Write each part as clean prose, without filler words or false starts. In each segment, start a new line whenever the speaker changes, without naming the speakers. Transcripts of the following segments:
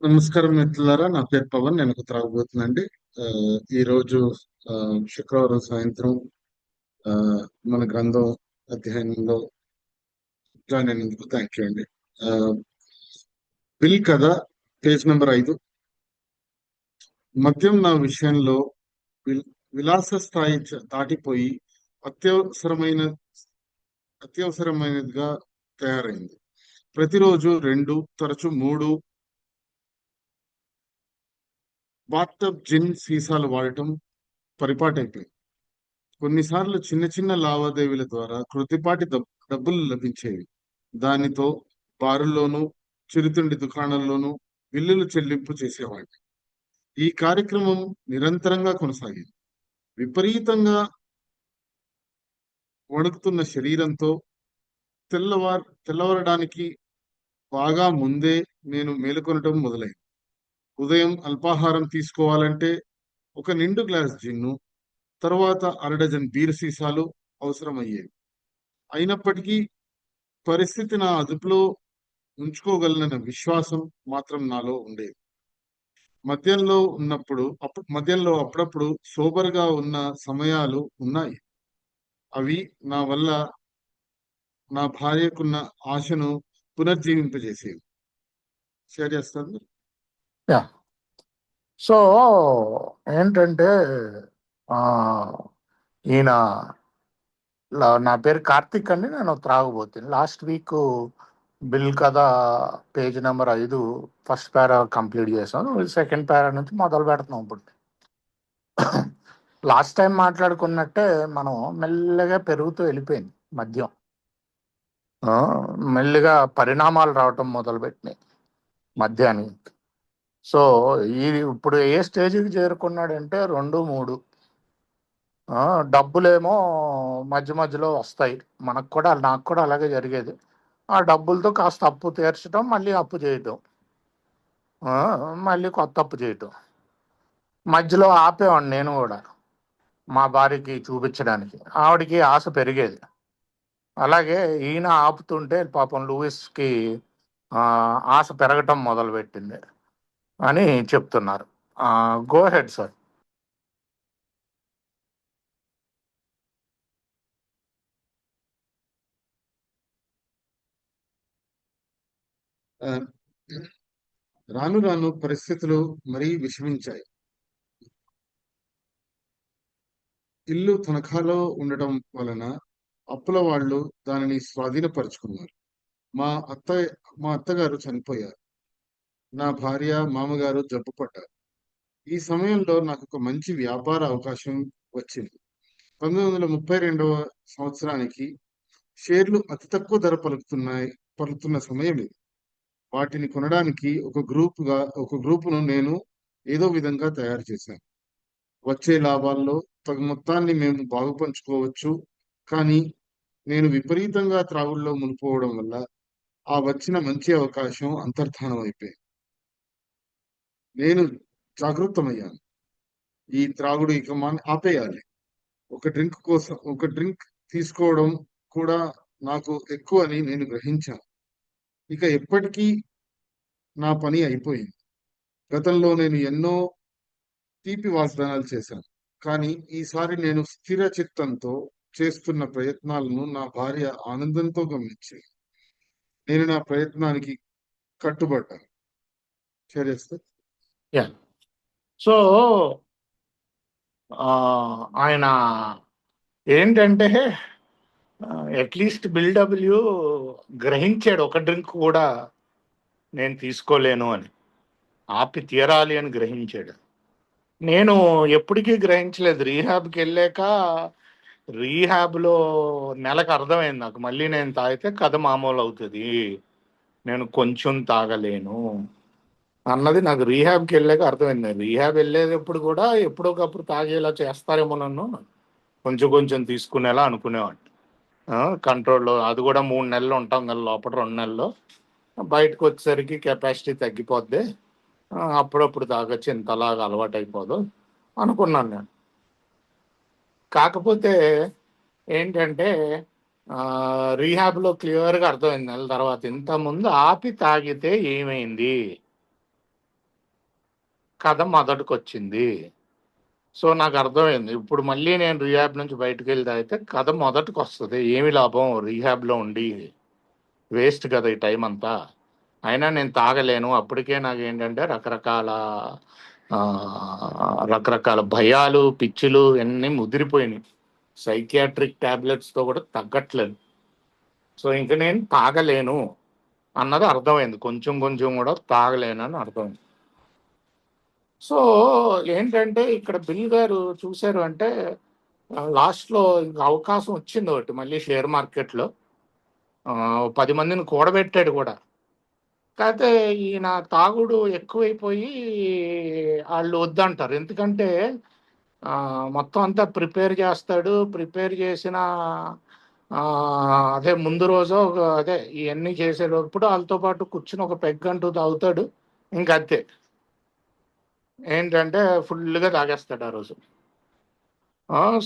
నమస్కారం మిత్రులారా, నా పేరు పవన్. నేను ఒక త్రాగబోతున్నాండి. ఆ, ఈ రోజు ఆ, శుక్రవారం సాయంత్రం ఆ, మన గ్రంథం అధ్యయనంలో జాయిన్ అయినందుకు థ్యాంక్ యూ అండి. ఆ, బిల్ కథ, పేజ్ నెంబర్ 5. మద్యం నా విషయంలో విల్- విలాస స్థాయి దాటిపోయి అత్యవసరమైన అత్యవసరమైనదిగా తయారైంది. ప్రతిరోజు 2, తరచు 3 బాత్టబ్ జిన్ సీసాలు వాడటం పరిపాటైపోయింది. కొన్నిసార్లు చిన్న చిన్న లావాదేవీల ద్వారా కొద్దిపాటి డబ్బులు లభించేవి. దానితో బారుల్లోనూ, చిరుతిండి దుకాణాల్లోనూ బిల్లులు చెల్లింపు చేసేవాడిని. ఈ కార్యక్రమం నిరంతరంగా కొనసాగింది. విపరీతంగా వణుకుతున్న శరీరంతో తెల్లవారడానికి బాగా ముందే నేను మేలుకొనటం మొదలైంది. ఉదయం అల్పాహారం తీసుకోవాలంటే ఒక నిండు గ్లాస్ జిన్ను, తర్వాత అరడజన్ బీరు సీసాలు అవసరమయ్యేవి. అయినప్పటికీ పరిస్థితి నా అదుపులో ఉంచుకోగలనన్న విశ్వాసం మాత్రం నాలో ఉండేది. మద్యంలో అప్పుడప్పుడు సోబర్గా ఉన్న సమయాలు ఉన్నాయి. అవి నా వల్ల నా భార్యకున్న ఆశను పునర్జీవింపజేసేవి. షేర్ చేస్తాను.
యా సో ఏంటంటే ఆ, ఈయన నా పేరు కార్తిక్ అండి. నేను త్రాగబోతుంది. లాస్ట్ వీక్ బిల్ కథ పేజ్ నెంబర్ 5 ఫస్ట్ పారా కంప్లీట్ చేసాను. సెకండ్ పారా నుంచి మొదలు పెడుతున్నాం ఇప్పుడు. లాస్ట్ టైం మాట్లాడుకున్నట్టే మనం మెల్లగా పెరుగుతూ వెళ్ళిపోయింది మద్యం. ఆ, మెల్లిగా పరిణామాలు రావటం మొదలుపెట్టినాయి మద్యానికి. సో ఇప్పుడు ఏ స్టేజ్కి చేరుకున్నాడంటే 2, 3 డబ్బులేమో మధ్య మధ్యలో వస్తాయి. నాకు కూడా అలాగే జరిగేది. ఆ డబ్బులతో కాస్త అప్పు తీర్చడం, మళ్ళీ అప్పు చేయటం, మళ్ళీ కొత్త అప్పు చేయటం. మధ్యలో ఆపేవాడిని నేను కూడా, మా భార్యకి చూపించడానికి. ఆవిడికి ఆశ పెరిగేది. అలాగే ఈయన ఆపుతుంటే పాపం లూయిస్కి ఆశ పెరగటం మొదలుపెట్టింది అని చెప్తున్నారు. Go head sir.
ఆ, రాను రాను పరిస్థితులు మరీ విషమించాయి. ఇల్లు తనఖాలో ఉండటం వలన అప్పుల వాళ్ళు దానిని స్వాధీనపరుచుకున్నారు. మా అత్త మా అత్తగారు చనిపోయారు. నా భార్య, మామగారు జబ్బు పడ్డారు. ఈ సమయంలో నాకు ఒక మంచి వ్యాపార అవకాశం వచ్చింది. 1932వ సంవత్సరానికి షేర్లు అతి తక్కువ ధర పలుకుతున్న సమయం ఇది. వాటిని కొనడానికి ఒక గ్రూపును నేను ఏదో విధంగా తయారు చేశాను. వచ్చే లాభాల్లో తగు మొత్తాన్ని మేము పంచుకోవచ్చు. కానీ నేను విపరీతంగా త్రాగుల్లో మునిపోవడం వల్ల ఆ వచ్చిన మంచి అవకాశం అంతర్ధానం అయిపోయింది. నేను జాగృతమయ్యాను. ఈ త్రాగుడు ఇక ఆపేయాలి. ఒక డ్రింక్ తీసుకోవడం కూడా నాకు ఎక్కువ అని నేను గ్రహించాను. ఇక ఎప్పటికీ నా పని అయిపోయింది. గతంలో నేను ఎన్నో తీపి వాగ్దానాలు చేశాను. కానీ ఈసారి నేను స్థిర చిత్తంతో చేస్తున్న ప్రయత్నాలను నా భార్య ఆనందంతో గమనించింది. నేను నా ప్రయత్నానికి కట్టుబడ్డాను. చేస్తే
యా సో ఆయన ఏంటంటే అట్లీస్ట్ బిల్డబ్ల్యూ గ్రహించాడు. ఒక డ్రింక్ కూడా నేను తీసుకోలేను అని, ఆపి తీరాలి అని గ్రహించాడు. నేను ఎప్పటికీ గ్రహించలేదు. రీహాబ్కి వెళ్ళాక రీహాబ్లో నెలకు అర్థమైంది నాకు, మళ్ళీ నేను తాగితే కథ మామూలు అవుతుంది, నేను కొంచెం తాగలేను అన్నది నాకు రీహాబ్కి వెళ్ళాక అర్థమైంది. రీహాబ్ వెళ్ళేటప్పుడు కూడా ఎప్పుడొకప్పుడు తాగేలా చేస్తారేమో నన్ను, కొంచెం కొంచెం తీసుకునేలా అనుకునేవాడిని. కంట్రోల్లో అది కూడా 3 నెలలు ఉంటాం కదా లోపల, 2 నెలల్లో బయటకు వచ్చేసరికి కెపాసిటీ తగ్గిపోద్ది, అప్పుడప్పుడు తాగొచ్చు, ఇంతలాగా అలవాటు అయిపోదు అనుకున్నాను నేను. కాకపోతే ఏంటంటే రీహాబ్లో క్లియర్గా అర్థమైంది నెల తర్వాత, ఇంతకుముందు ఆపి తాగితే ఏమైంది, కథ మొదటికొచ్చింది. సో నాకు అర్థమైంది. ఇప్పుడు మళ్ళీ నేను రీహాబ్ నుంచి బయటకు వెళ్ళి తాగితే కథ మొదటికి వస్తుంది. ఏమి లాభం రీహాబ్లో ఉండి, వేస్ట్ కదా ఈ టైం అంతా. అయినా నేను తాగలేను. అప్పటికే నాకు ఏంటంటే ఆ, రకరకాల భయాలు, పిచ్చులు అన్నీ ముదిరిపోయినాయి. సైకియాట్రిక్ టాబ్లెట్స్తో కూడా తగ్గట్లేదు. సో ఇంక నేను తాగలేను అన్నది అర్థమైంది. కొంచెం కొంచెం కూడా తాగలేను అని అర్థమైంది. సో ఏంటంటే ఇక్కడ బిల్ గారు చూశారు అంటే లాస్ట్లో ఇంకా అవకాశం వచ్చింది ఒకటి మళ్ళీ షేర్ మార్కెట్లో. 10 మందిని కూడబెట్టాడు కూడా. కాకపోతే ఈయన తాగుడు ఎక్కువైపోయి వాళ్ళు వద్దంటారు. ఎందుకంటే మొత్తం అంతా ప్రిపేర్ చేస్తాడు. ప్రిపేర్ చేసిన అదే ముందు రోజు అదే ఇవన్నీ చేసేటప్పుడు వాళ్ళతో పాటు కూర్చుని ఒక పెగ్ అంటూ తాగుతాడు. ఇంకంతే, ఏంటంటే ఫుల్గా తాగేస్తాడు ఆ రోజు.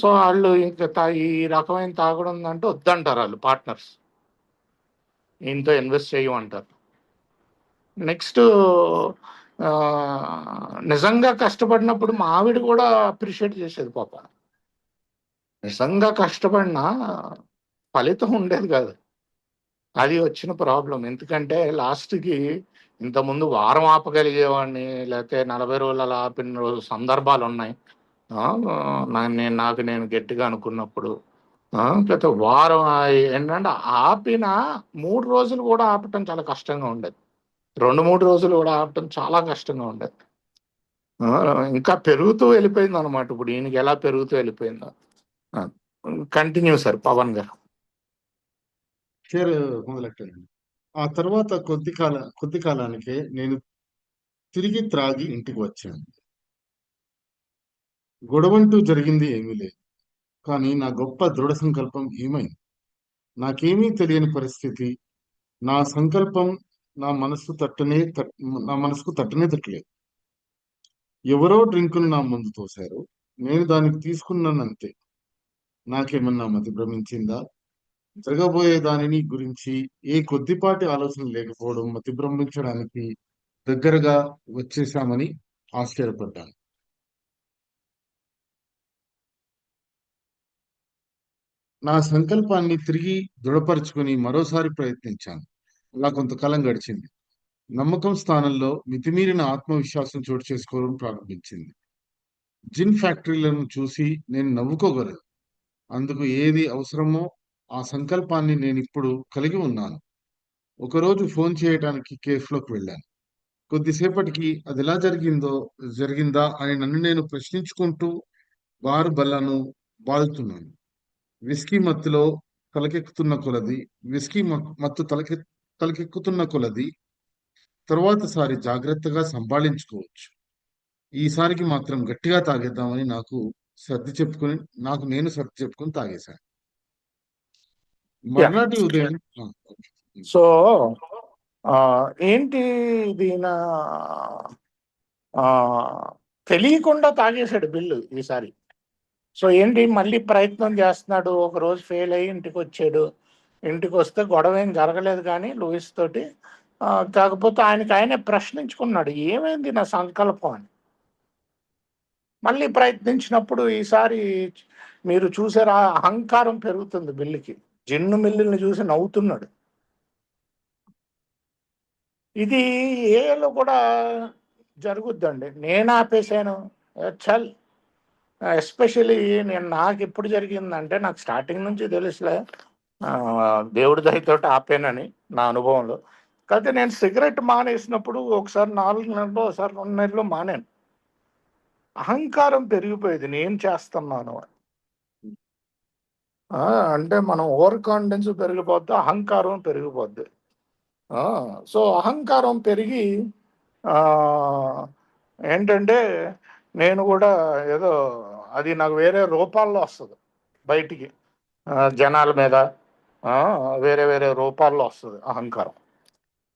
సో వాళ్ళు ఇంకా ఈ రకమైన తాగుడు ఉందంటే వద్దంటారు వాళ్ళు పార్ట్నర్స్. ఈయనతో ఇన్వెస్ట్ చేయమంటారు. నెక్స్ట్ నిజంగా కష్టపడినప్పుడు మా ఆవిడ కూడా అప్రిషియేట్ చేసేది పాప. నిజంగా కష్టపడినా ఫలితం ఉండేది కాదు. అది వచ్చిన ప్రాబ్లం. ఎందుకంటే లాస్ట్కి ఇంతకుముందు వారం ఆపగలిగేవాడిని, లేకపోతే 40 రోజులు అలా ఆపిన రోజు సందర్భాలు ఉన్నాయి. నాకు నేను గట్టిగా అనుకున్నప్పుడు లేకపోతే వారం ఏంటంటే ఆపిన 3 రోజులు కూడా ఆపటం చాలా కష్టంగా ఉండేది. 2-3 రోజులు కూడా ఆపటం చాలా కష్టంగా ఉండేది. ఇంకా పెరుగుతూ వెళ్ళిపోయింది అనమాట. ఇప్పుడు ఈయనకి ఎలా పెరుగుతూ వెళ్ళిపోయిందో. కంటిన్యూ సార్ పవన్ గారు.
షేర్ మొదలెట్టానండి. ఆ తర్వాత కొద్ది కాలానికే నేను తిరిగి త్రాగి ఇంటికి వచ్చాను. గొడవంటూ జరిగింది ఏమీ లేదు. కానీ నా గొప్ప దృఢ సంకల్పం ఏమైంది? నాకేమీ తెలియని పరిస్థితి. నా సంకల్పం నా మనసు తట్టనే నా మనసుకు తట్టనే తట్టలేదు. ఎవరో డ్రింకును నా ముందు తోశారు. నేను దానికి తీసుకున్నానంతే. నాకేమన్నా మతి భ్రమించిందా? జరగబోయే దానిని గురించి ఏ కొద్దిపాటి ఆలోచన లేకపోవడం మతి భ్రమించడానికి దగ్గరగా వచ్చేశామని ఆశ్చర్యపడ్డాను. నా సంకల్పాన్ని తిరిగి దృఢపరుచుకొని మరోసారి ప్రయత్నించాను. అలా కొంతకాలం గడిచింది. నమ్మకం స్థానంలో మితిమీరిన ఆత్మవిశ్వాసం చోటు చేసుకోవడం ప్రారంభించింది. జిన్ ఫ్యాక్టరీలను చూసి నేను నవ్వుకోగలను. అందుకు ఏది అవసరమో ఆ సంకల్పాన్ని నేను ఇప్పుడు కలిగి ఉన్నాను. ఒకరోజు ఫోన్ చేయడానికి కేఫ్లోకి వెళ్ళాను. కొద్దిసేపటికి అది ఎలా జరిగిందా అని నన్ను నేను ప్రశ్నించుకుంటూ బారు బల్లను బాదుతున్నాను. విస్కీ మత్తులో తలకెక్కుతున్న కొలది విస్కీ మత్తు తలకెక్కుతున్న కొలది తరువాతసారి జాగ్రత్తగా సంభాళించుకోవచ్చు. ఈసారికి మాత్రం గట్టిగా తాగేద్దామని నాకు నేను సర్ది చెప్పుకొని తాగేశాను. మర్నాటి ఉదయం ఓకే.
సో ఏంటి దీని తెలియకుండా తాగేశాడు బిల్లు ఈసారి. సో ఏంటి మళ్ళీ ప్రయత్నం చేస్తున్నాడు. ఒక రోజు ఫెయిల్ అయ్యి ఇంటికి వచ్చాడు. ఇంటికి వస్తే గొడవ ఏం జరగలేదు కానీ లూయిస్ తోటి. కాకపోతే ఆయనే ప్రశ్నించుకున్నాడు, ఏమైంది నా సంకల్పం అని. మళ్ళీ ప్రయత్నించినప్పుడు ఈసారి మీరు చూసారా, అహంకారం పెరుగుతుంది బిల్లుకి. జిన్ను మిల్లుని చూసి నవ్వుతున్నాడు. ఇది ఏలో కూడా జరుగుద్దండి. నేను ఆపేశాను చల్. ఎస్పెషలీ నాకు ఎప్పుడు జరిగిందంటే, నాకు స్టార్టింగ్ నుంచి తెలుసులే దేవుడి దయతోటి ఆపానని నా అనుభవంలో. కాకపోతే నేను సిగరెట్ మానేసినప్పుడు ఒకసారి 4 నెలలు, ఒకసారి 2 నెలలు మానాను. అహంకారం పెరిగిపోయేది నేను చేస్తున్నాను అని. అంటే మనం ఓవర్ కాన్ఫిడెన్స్ పెరిగిపోద్ది, అహంకారం పెరిగిపోద్ది. సో అహంకారం పెరిగి ఏంటంటే నేను కూడా ఏదో అది నాకు వేరే రూపాల్లో వస్తుంది బయటికి, జనాల మీద వేరే వేరే రూపాల్లో వస్తుంది అహంకారం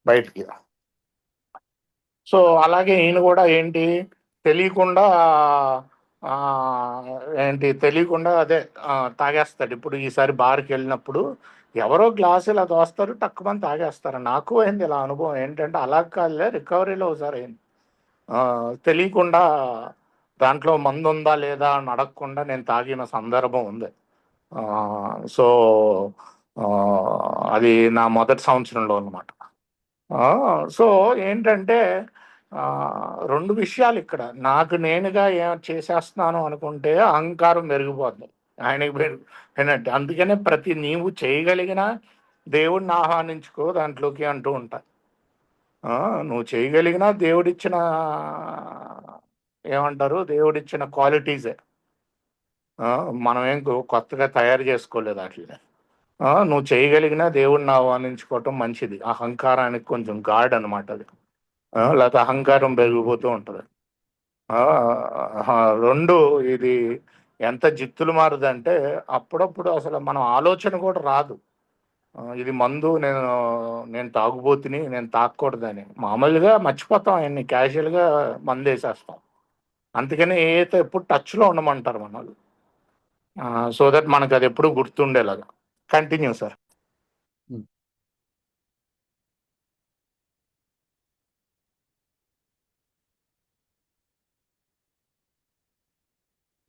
బయటికి. సో అలాగే ఈయన కూడా ఏంటి తెలియకుండా తెలియకుండా అదే తాగేస్తాడు. ఇప్పుడు ఈసారి బార్కి వెళ్ళినప్పుడు ఎవరో గ్లాసు ఇలా దోస్తారు, తక్కువ మంది తాగేస్తారు. నాకు అయింది ఇలా అనుభవం. ఏంటంటే అలా కాదులే, రికవరీలో ఒకసారి అయింది. తెలియకుండా దాంట్లో మందు ఉందా లేదా అని అడగకుండా నేను తాగిన సందర్భం ఉంది. సో అది నా మొదటి సంవత్సరంలో అన్నమాట. సో ఏంటంటే ఆ, రెండు విషయాలు ఇక్కడ. నాకు నేనుగా ఏం చేసేస్తున్నాను అనుకుంటే అహంకారం పెరిగిపోద్ది, ఆయనకి పెరిగినట్టు. అందుకనే ప్రతి నీవు చేయగలిగిన దేవుడిని ఆహ్వానించుకో దాంట్లోకి అంటూ ఉంటా. నువ్వు చేయగలిగిన దేవుడిచ్చిన, ఏమంటారు, దేవుడిచ్చిన క్వాలిటీసే. మనం ఏం కొత్తగా తయారు చేసుకోలేదు వాటిని. నువ్వు చేయగలిగిన దేవుడిని ఆహ్వానించుకోవటం మంచిది. అహంకారానికి కొంచెం గాడ్ అనమాట అది. లేకపోతే అహంకారం పెరిగిపోతూ ఉంటుంది. రెండు, ఇది ఎంత జిత్తులు మారుదంటే అప్పుడప్పుడు అసలు మనం ఆలోచన కూడా రాదు. ఇది మందు, నేను తాగుబోతుని, నేను తాగకూడదని మామూలుగా మర్చిపోతాం, ఆయన్ని క్యాజువల్గా మందు వేసేస్తాం. అందుకని ఏదైతే ఎప్పుడు టచ్లో ఉండమంటారు మన వాళ్ళు, సో దట్ మనకు అది ఎప్పుడు గుర్తుండేలాగా. Continue sir.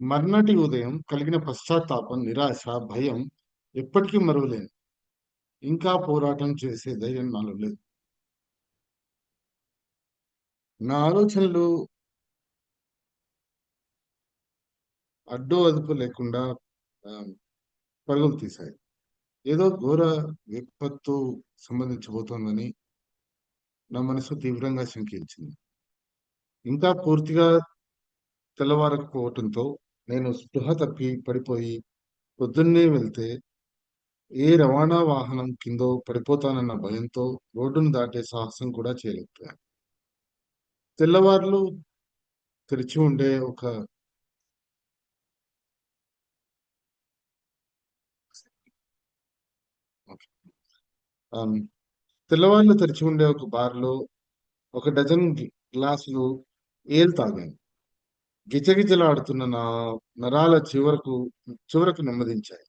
మర్నాటి ఉదయం కలిగిన పశ్చాత్తాపం, నిరాశ, భయం ఎప్పటికీ మరువలేను. ఇంకా పోరాటం చేసే ధైర్యం నాలో లేదు. నా ఆలోచనలు అడ్డు అదుపు లేకుండా ఆ, పరుగులు తీశాయి. ఏదో ఘోర విపత్తు సంబంధించబోతోందని నా మనసు తీవ్రంగా శంకించింది. ఇంకా పూర్తిగా తెల్లవారకపోవటంతో నేను స్పృహ తప్పి పడిపోయి పొద్దున్నే వెళ్తే ఏ రవాణా వాహనం కిందో పడిపోతానన్న భయంతో రోడ్డును దాటే సాహసం కూడా చేయలేకపోయాను. తెల్లవార్లు తెరిచి ఉండే ఒక ఆమ్, తెల్లవార్లు తెరిచి ఉండే ఒక బార్లో ఒక డజన్ గ్లాసులు ఏల్ తాగాను. గిజగిజలాడుతున్న నా నరాల చివరకు నెమ్మదించాయి.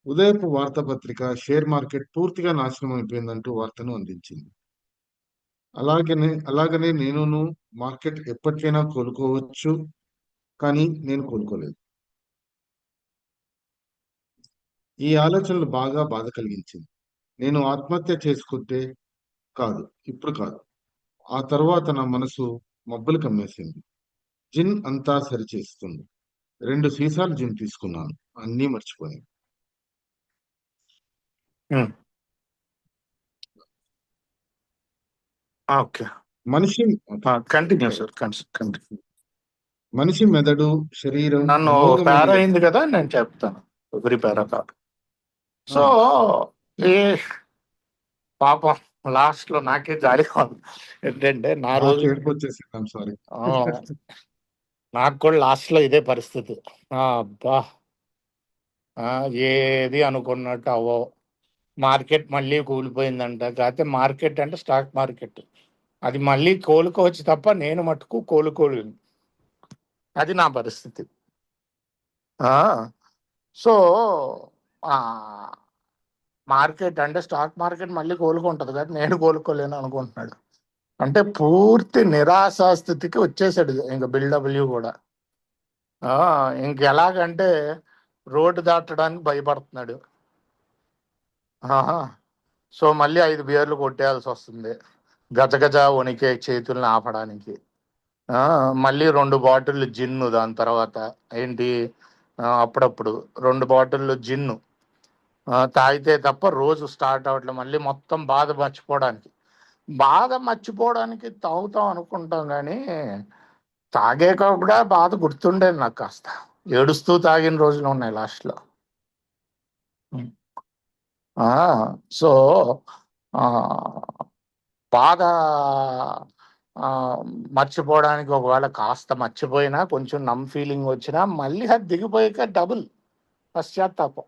ఉదయపు వార్తాపత్రిక షేర్ మార్కెట్ పూర్తిగా నాశనం అయిపోయిందంటూ వార్తను అందించింది. అలాగనే నేనును, మార్కెట్ ఎప్పటికైనా కోలుకోవచ్చు, కానీ నేను కోలుకోలేదు. ఈ ఆలోచనలు బాగా బాధ కలిగించింది. నేను ఆత్మహత్య చేసుకుంటే కాదు, ఇప్పుడు కాదు. ఆ తర్వాత నా మనసు మబ్బులు కమ్మేసింది. జిన్ అంతా సరిచేస్తుంది. 2 సీసాలు జిన్ తీసుకున్నాను. అన్నీ మర్చిపోయాను.
ఓకే,
మనిషి
కంటిన్యూ సార్, కంటిన్యూ.
మనిషి మెదడు, శరీరం
నన్ను
అమోఘమైన
పేర అయింది కదా, నేను చెప్తాను. ఎవరి పేర కాదు. సో ఈ పాపం లాస్ట్ లో నాకే జాలిగా ఉంది. ఏంటంటే నా
నాకు
రోజు
ఏడుపు వచ్చేసింది. సారీ.
నాకు కూడా లాస్ట్ లో ఇదే పరిస్థితి. అబ్బా, ఏది అనుకున్నట్టు అవో. మార్కెట్ మళ్ళీ కూలిపోయిందంట. కాకపోతే మార్కెట్ అంటే స్టాక్ మార్కెట్, అది మళ్ళీ కోలుకోవచ్చు తప్ప నేను మటుకు కోలుకోలేను. అది నా పరిస్థితి. సో మార్కెట్ అంటే స్టాక్ మార్కెట్ మళ్ళీ కోలుకుంటుంది కానీ నేను కోలుకోలేను అనుకుంటున్నాడు. అంటే పూర్తి నిరాశా స్థితికి వచ్చేసాడు ఇంకా బిల్డబ్ల్యూ కూడా. ఇంకెలాగంటే రోడ్డు దాటడానికి భయపడుతున్నాడు. సో మళ్ళీ 5 బియర్లు కొట్టేయాల్సి వస్తుంది గజగజ వణికే చేతుల్ని ఆపడానికి. మళ్ళీ 2 బాటిళ్ళు జిన్ను, దాని తర్వాత ఏంటి, అప్పుడప్పుడు 2 బాటిళ్ళు జిన్ను తాగితే తప్ప రోజు స్టార్ట్ అవ్వట్లేదు. మళ్ళీ మొత్తం బాధ మర్చిపోవడానికి తాగుతాం అనుకుంటాం కానీ తాగాక కూడా బాధ గుర్తుండేది నాకు. కాస్త ఏడుస్తూ తాగిన రోజులు ఉన్నాయి లాస్ట్లో. సో బాధ మర్చిపోవడానికి ఒకవేళ కాస్త మర్చిపోయినా, కొంచెం నమ్ ఫీలింగ్ వచ్చినా మళ్ళీ అది దిగిపోయాక డబుల్ పశ్చాత్తాపం.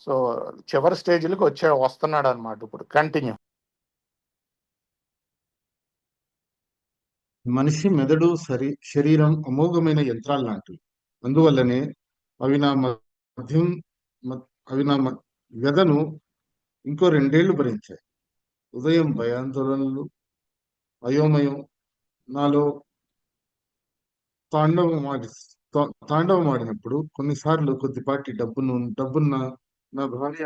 సో చివరి స్టేజ్లకు వస్తున్నాడు అనమాట ఇప్పుడు. కంటిన్యూ.
మనిషి మెదడు, శరీరం అమోఘమైన యంత్రాలు లాంటివి. అందువల్లనే అవి నా మధ్యం అవి నా వ్యధను ఇంకో 2 ఏళ్లు భరించాయి. ఉదయం భయాందోళనలు, అయోమయం నాలో తాండవమాడి తాండవమాడినప్పుడు కొన్నిసార్లు కొద్దిపాటి డబ్బున్న నా భార్య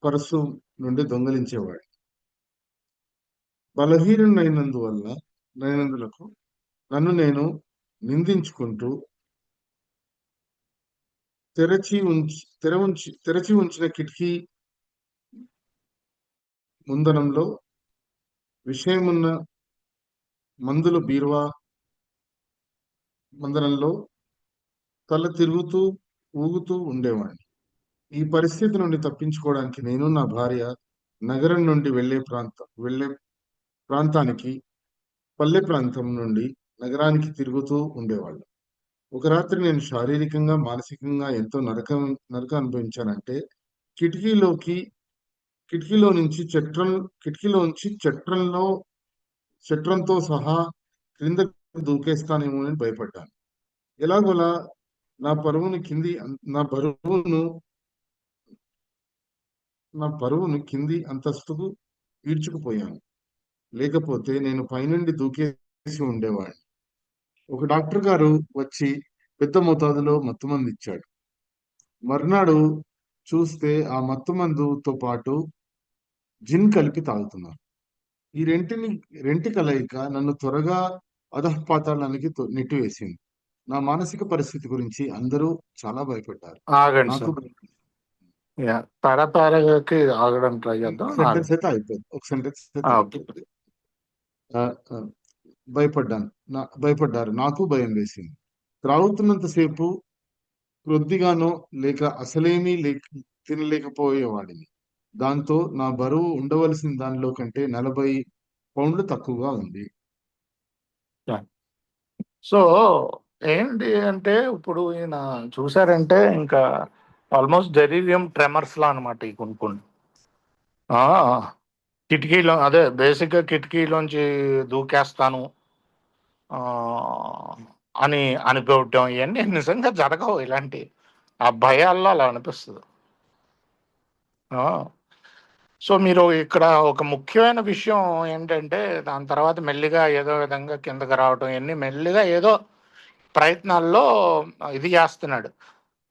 పర్సు నుండి దొంగిలించేవాడు. నైనందులకు నన్ను నేను నిందించుకుంటూ తెరచి ఉంచిన కిటికీ ముందనంలో విషయమున్న మందుల బీరువా మందనంలో తల తిరుగుతూ ఊగుతూ ఉండేవాడిని. ఈ పరిస్థితి నుండి తప్పించుకోవడానికి నేను నా భార్య నగరం నుండి వెళ్ళే ప్రాంతానికి పల్లె ప్రాంతం నుండి నగరానికి తిరుగుతూ ఉండేవాళ్ళం. ఒక రాత్రి నేను శారీరకంగా, మానసికంగా ఎంతో నరకం అనుభవించానంటే కిటికీలోకి కిటికీలోంచి చట్రంతో సహా క్రింద దూకేస్తానేమో అని భయపడ్డాను. ఎలాగోలా నా పరువును కింది నా బరువును నా పరువును కింది అంతస్తుకు ఈడ్చుకుపోయాను. లేకపోతే నేను పైనుండి దూకేసి ఉండేవాడిని. ఒక డాక్టర్ గారు వచ్చి పెద్ద మోతాదులో మత్తుమందు ఇచ్చాడు. మర్నాడు చూస్తే ఆ మత్తుమందుతో పాటు జిన్ కలిపి తాగుతున్నారు. ఈ రెంటి కలయిక నన్ను త్వరగా అధఃపాతాళానికి నెట్టివేసింది. నా మానసిక పరిస్థితి గురించి అందరూ చాలా భయపడ్డారు.
ఆగండి
నాకు
సార్. తారకి ఆగడం ట్రై చేద్దాం.
సెంటెన్స్ అయితే అయిపోయింది. ఒక సెంటెన్స్ అయితే
ఓకే.
అయిపోయింది. భయపడ్డారు. నాకు భయం వేసింది. త్రాగుతున్నంతసేపు కొద్దిగానో లేక అసలేమీ తినలేకపోయేవాడిని. దాంతో నా బరువు ఉండవలసిన దానిలో కంటే 40 పౌండ్లు తక్కువగా ఉంది.
సో ఏంటి అంటే ఇప్పుడు ఈయన చూసారంటే ఇంకా ఆల్మోస్ట్ డెరీరియం ట్రెమర్స్ లా అనమాట ఈ కొనుక్కోండి. కిటికీలో అదే బేసిక్గా కిటికీలోంచి దూకేస్తాను అని అనిపించడం ఇవన్నీ నిజంగా జరగవు. ఇలాంటి ఆ భయాల్లో అలా అనిపిస్తుంది. సో మీరు ఇక్కడ ఒక ముఖ్యమైన విషయం ఏంటంటే దాని తర్వాత మెల్లిగా ఏదో విధంగా కిందకి రావటం ఇవన్నీ మెల్లిగా ఏదో ప్రయత్నాల్లో ఇది చేస్తున్నాడు.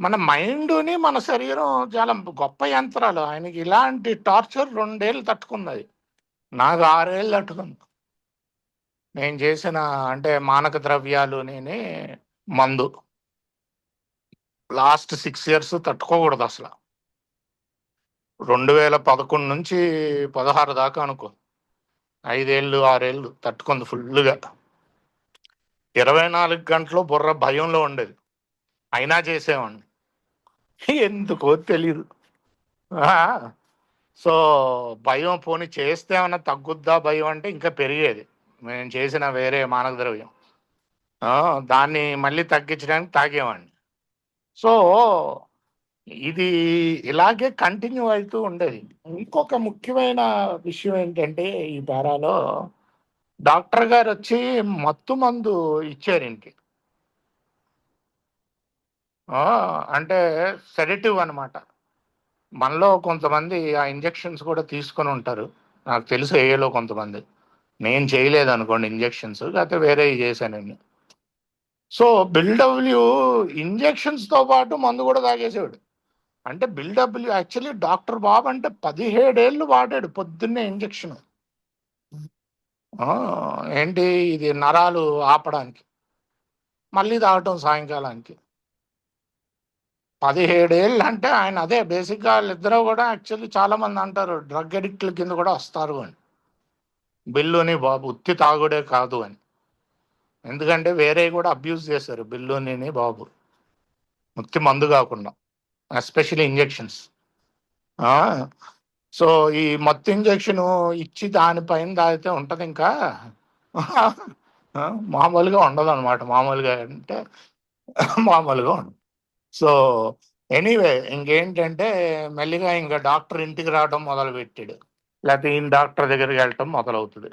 మన మైండ్ని మన శరీరం చాలా గొప్ప యంత్రాలు. ఆయనకి ఇలాంటి టార్చర్ 2 ఏళ్ళు తట్టుకున్నది, నాకు 6 ఏళ్ళు తట్టుకుంది. నేను చేసిన అంటే మానక ద్రవ్యాలు నేనే మందు లాస్ట్ 6 ఇయర్స్ తట్టుకోకూడదు అసలు. 2011 నుంచి 16 దాకా అనుకో, 5 ఏళ్ళు 6 ఏళ్ళు తట్టుకుంది ఫుల్గా. 24 గంటలు బుర్ర భయంలో ఉండేది, అయినా చేసేవాడిని. ఎందుకో తెలీదు. సో భయం పోని చేస్తే ఏమన్నా తగ్గుద్దా భయం అంటే ఇంకా పెరిగేది. మేము చేసిన వేరే మానక ద్రవ్యం దాన్ని మళ్ళీ తగ్గించడానికి తాగేవాడిని. సో ఇది ఇలాగే కంటిన్యూ అవుతూ ఉండేది. ఇంకొక ముఖ్యమైన విషయం ఏంటంటే ఈ పారాలో డాక్టర్ గారు వచ్చి మత్తు మందు ఇచ్చారు ఇంటికి. అంటే సెడేటివ్ అనమాట. మనలో కొంతమంది ఆ ఇంజెక్షన్స్ కూడా తీసుకొని ఉంటారు, నాకు తెలుసు. ఏఏలో కొంతమంది, నేను చేయలేదు అనుకోండి ఇంజెక్షన్స్, లేకపోతే వేరే చేశాను నేను. సో బిల్డబ్ల్యూ ఇంజెక్షన్స్తో పాటు మందు కూడా తాగేసేవాడు. అంటే బిల్డబ్ల్యూ యాక్చువల్లీ డాక్టర్ బాబు అంటే 17 ఏళ్ళు వాడాడు పొద్దున్నే ఇంజెక్షన్. ఏంటి ఇది నరాలు ఆపడానికి, మళ్ళీ తాగటం సాయంకాలానికి. 17 ఏళ్ళు అంటే ఆయన అదే బేసిక్గా వాళ్ళిద్దరూ కూడా యాక్చువల్లీ చాలామంది అంటారు డ్రగ్ అడిక్ట్ల కింద కూడా వస్తారు అని. బిల్లుని బాబు ఉత్తి తాగుడే కాదు అని, ఎందుకంటే వేరే కూడా అబ్యూజ్ చేశారు బిల్లుని బాబు, ఉత్తి మందు కాకుండా, ఎస్పెషల్లీ ఇంజెక్షన్స్. సో ఈ మత్తు ఇంజెక్షన్ ఇచ్చి దానిపైన తాగితే ఉంటుంది ఇంకా మామూలుగా ఉండదు అనమాట. మామూలుగా అంటే మామూలుగా ఉండదు. సో ఎనీవే ఇంకేంటంటే మెల్లిగా ఇంకా డాక్టర్ ఇంటికి రావడం మొదలు పెట్టాడు, లేకపోతే ఈయన డాక్టర్ దగ్గరికి వెళ్ళటం మొదలవుతుంది.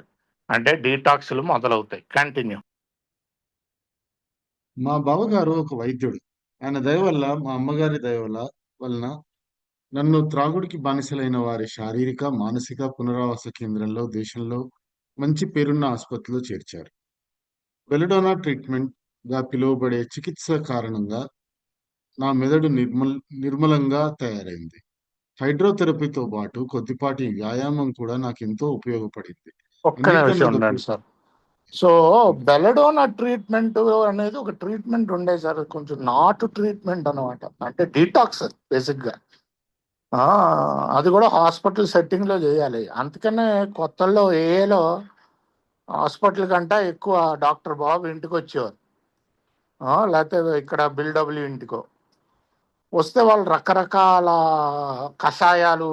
అంటే డీటాక్స్లు మొదలవుతాయి. కంటిన్యూ.
మా బావగారు ఒక వైద్యుడు. ఆయన దయ వల్ల, మా అమ్మగారి వలన నన్ను త్రాగుడికి బానిసలైన వారి శారీరక, మానసిక పునరావాస కేంద్రంలో దేశంలో మంచి పేరున్న ఆసుపత్రిలో చేర్చారు. బెలడోనా ట్రీట్మెంట్ గా పిలువబడే చికిత్స కారణంగా నా మెదడు నిర్మలంగా తయారైంది. హైడ్రోథెరపీతో పాటు కొద్దిపాటి వ్యాయామం కూడా నాకెంతో ఉపయోగపడింది.
ఒక్క
అన్నిటికన్నా
నిమిషం
గొప్ప
ఉండండి సార్. సో బెలడోనా ట్రీట్మెంట్ అనేది ఒక ట్రీట్మెంట్ ఉండే సార్, కొంచెం నాటు ట్రీట్మెంట్ అనమాట, అంటే డీటాక్స్ బేసిక్ గా. ఆ, అది కూడా హాస్పిటల్ సెట్టింగ్ లో చేయాలి. అందుకనే కొత్తల్లో ఏఏలో హాస్పిటల్ కంటే ఎక్కువ డాక్టర్ బాబు ఇంటికి వచ్చేవారు. లేకపోతే ఇక్కడ బిల్డబ్ల్యూ ఇంటికో వస్తే వాళ్ళు రకరకాల కషాయాలు,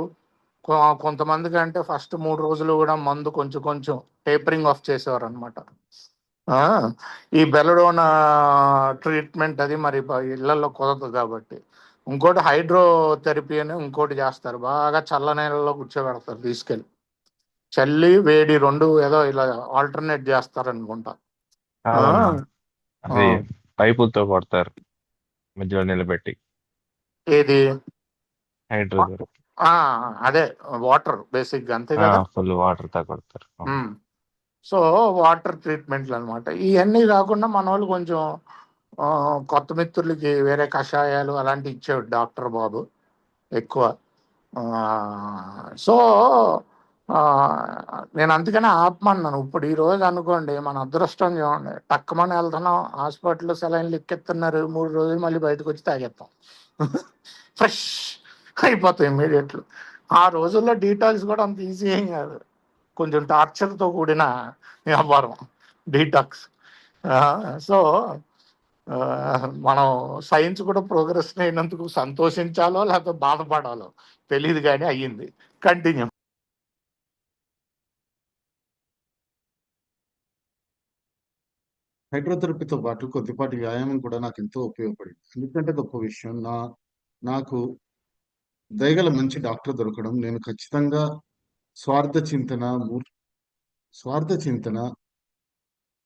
కొంతమందికి అంటే ఫస్ట్ 3 రోజులు కూడా మందు కొంచెం కొంచెం టేపరింగ్ ఆఫ్ చేసేవారు అనమాట. ఈ బెలడోనా ట్రీట్మెంట్ అది మరి ఇళ్లలో కుదరదు కాబట్టి ఇంకోటి హైడ్రోథెరపీ అని ఇంకోటి చేస్తారు. బాగా చల్ల నీళ్ళలో కూర్చోబెడతారు తీసుకెళ్ళి, చల్లి వేడి రెండు ఏదో ఇలా ఆల్టర్నేట్ చేస్తారు అనుకుంటా. ఆ,
కాదన్నా,
ఆ,
అది పైపులతో కొడతారు మధ్యలో నిలబెట్టి.
ఏది
హైడ్రోజర్.
ఆ, అదే వాటర్ బేసిక్గా అంతే కదా.
ఫుల్ వాటర్ తో కొడతారు.
సో వాటర్ ట్రీట్మెంట్లు అనమాట. ఇవన్నీ కాకుండా మన వాళ్ళు కొంచెం కొత్త మిత్రులకి వేరే కషాయాలు అలాంటివి ఇచ్చేవాడు డాక్టర్ బాబు ఎక్కువ. సో నేను అందుకనే ఆపమన్నాను. ఇప్పుడు ఈ రోజు అనుకోండి మన అదృష్టం చూడండి, టక్కమని వెళ్తున్నాం హాస్పిటల్లో సెలైన్లు ఎక్కెత్తున్నారు, 3 రోజులు మళ్ళీ బయటకు వచ్చి తాగేస్తాం, ఫ్రెష్ అయిపోతాయి ఇమ్మీడియట్లు. ఆ రోజుల్లో డీటాక్స్ కూడా అంత ఈజీ ఏం కాదు, కొంచెం టార్చర్తో కూడిన వ్యాపారం డీటాక్స్. సో మనం సైన్స్ కూడా ప్రోగ్రెస్ అయినందుకు సంతోషించాలో లేకపోతే బాధపడాలో తెలియదు, కానీ అయ్యింది. కంటిన్యూ.
హైడ్రోథెరపీతో పాటు కొద్దిపాటి వ్యాయామం కూడా నాకెంతో ఉపయోగపడింది. ఎందుకంటే గొప్ప విషయం నాకు దయగల మంచి డాక్టర్ దొరకడం. నేను ఖచ్చితంగా స్వార్థ చింతన స్వార్థ చింతన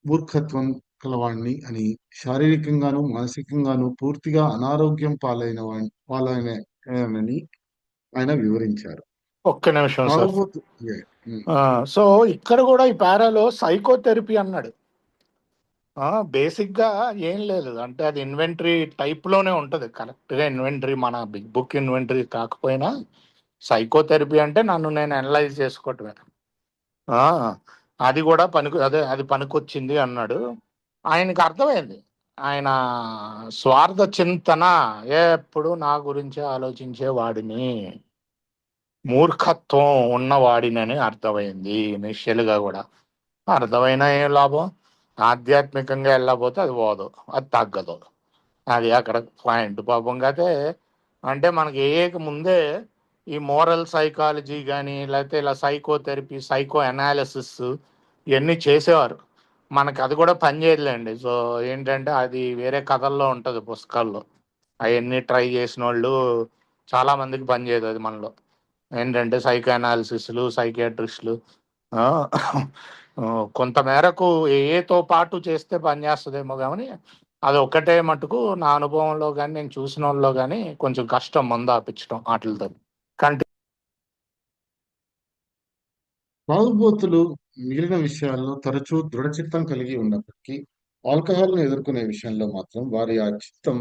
మూర్ఖత్వం కలవాణ్ణి అని, శారీరకంగాను మానసికంగాను పూర్తిగా అనారోగ్యం పాలైనని ఆయన వివరించారు.
ఒక్క నిమిషం సార్.
తాగుబోతు
సో ఇక్కడ కూడా ఈ పారాలో సైకోథెరపీ అన్నాడు. బేసిక్గా ఏం లేదు, అంటే అది ఇన్వెంటరీ టైప్లోనే ఉంటుంది కరెక్ట్గా. ఇన్వెంటరీ మన బిగ్ బుక్ ఇన్వెంటరీ కాకపోయినా సైకోథెరపీ అంటే నన్ను నేను అనలైజ్ చేసుకోవటమే. అది కూడా అది పనికొచ్చింది అన్నాడు. ఆయనకు అర్థమైంది. ఆయన స్వార్థ చింతన, ఎప్పుడు నా గురించే ఆలోచించే వాడిని, మూర్ఖత్వం ఉన్నవాడినని అర్థమైంది ఇనిషియల్గా కూడా. అర్థమైనా ఏం లాభం, ఆధ్యాత్మికంగా వెళ్ళకపోతే అది పోదు, అది తగ్గదు. అది అక్కడ పాయింట్. పాపం కాతే అంటే మనకి ముందే ఈ మోరల్ సైకాలజీ కానీ లేకపోతే ఇలా సైకోథెరపీ, సైకో అనాలిసిస్ ఇవన్నీ చేసేవారు. మనకి అది కూడా పనిచేయదులేండి. సో ఏంటంటే అది వేరే కథల్లో ఉంటుంది పుస్తకాల్లో. అవన్నీ ట్రై చేసిన వాళ్ళు చాలామందికి పనిచేయదు అది మనలో. ఏంటంటే సైకో అనాలిసిస్లు, సైకియాట్రిస్టులు కొంత మేరకు ఏతో పాటు చేస్తే పనిచేస్తుందేమో, కానీ అది ఒక్కటే మటుకు నా అనుభవంలో కానీ నేను చూసిన వాళ్ళలో కానీ కొంచెం కష్టం మందు ఆపించడం వాటితో.
తాగుబోతులు మిగిలిన విషయాల్లో తరచూ దృఢచిత్తం కలిగి ఉన్నప్పటికీ ఆల్కహాల్ను ఎదుర్కొనే విషయంలో మాత్రం వారి ఆ చిత్తం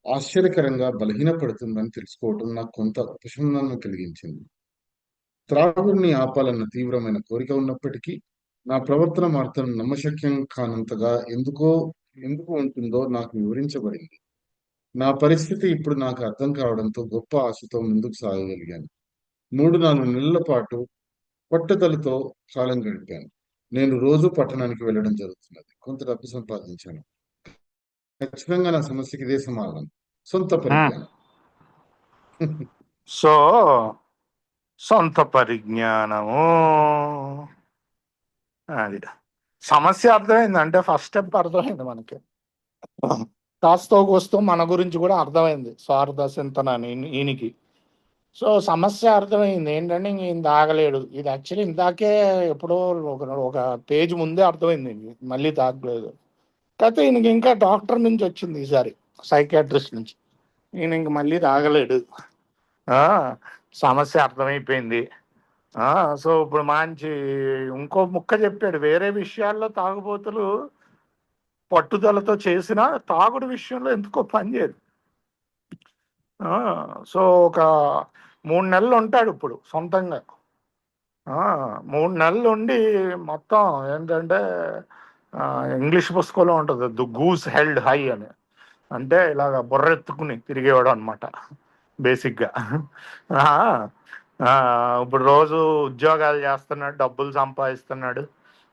ఆశ్చర్యకరంగా బలహీనపడుతుందని తెలుసుకోవడం నాకు కొంత ఉపశమనాన్ని కలిగించింది. త్రాగుడిని ఆపాలన్న తీవ్రమైన కోరిక ఉన్నప్పటికీ నా ప్రవర్తన మార్తను నమ్మశక్యం కానంతగా ఎందుకు ఉంటుందో నాకు వివరించబడింది. నా పరిస్థితి ఇప్పుడు నాకు అర్థం కావడంతో గొప్ప ఆశతో ముందుకు సాగగలిగాను. 3-4 నెలల పాటు పట్టుదలతో కాలం గడిపాను. నేను రోజు పట్టణానికి వెళ్ళడం జరుగుతున్నది. కొంత డబ్బు సంపాదించాను. ఖచ్చితంగా నా సమస్యకి ఇదే సమాధానం, సొంత పరిజ్ఞానం.
సో సొంత పరిజ్ఞానము, అది సమస్య అర్థమైంది. అంటే ఫస్ట్ స్టెప్ అర్థమైంది మనకి. కాస్తో కోస్తో మన గురించి కూడా అర్థమైంది, స్వార్థ చింతన అని ఈయనకి. సో సమస్య అర్థమైంది ఏంటంటే ఈయన తాగలేడు. ఇది యాక్చువల్లీ ఇందాకే ఎప్పుడో ఒక పేజ్ ముందే అర్థమైంది, మళ్ళీ తాగలేదు. కాకపోతే ఈయనకి ఇంకా డాక్టర్ నుంచి వచ్చింది ఈసారి, సైకాట్రిస్ట్ నుంచి. ఈయన ఇంక మళ్ళీ తాగలేడు, ఆ, సమస్య అర్థమైపోయింది. సో ఇప్పుడు మంచి ఇంకో ముక్క చెప్పాడు, వేరే విషయాల్లో తాగుబోతులు పట్టుదలతో చేసిన తాగుడు విషయంలో ఎందుకో పని చేయదు. ఆ, సో ఒక 3 నెలలు ఉంటాడు ఇప్పుడు సొంతంగా. ఆ, 3 నెలలు ఉండి మొత్తం ఏంటంటే ఇంగ్లీష్ పుస్తకంలో ఉంటుంది ది గూస్ హెల్డ్ హై అని. అంటే ఇలాగ బుర్రెత్తుకుని తిరిగేవాడు అనమాట బేసిక్గా. ఆ, ఆ, ఇప్పుడు రోజు ఉద్యోగాలు చేస్తున్నాడు, డబ్బులు సంపాదిస్తున్నాడు.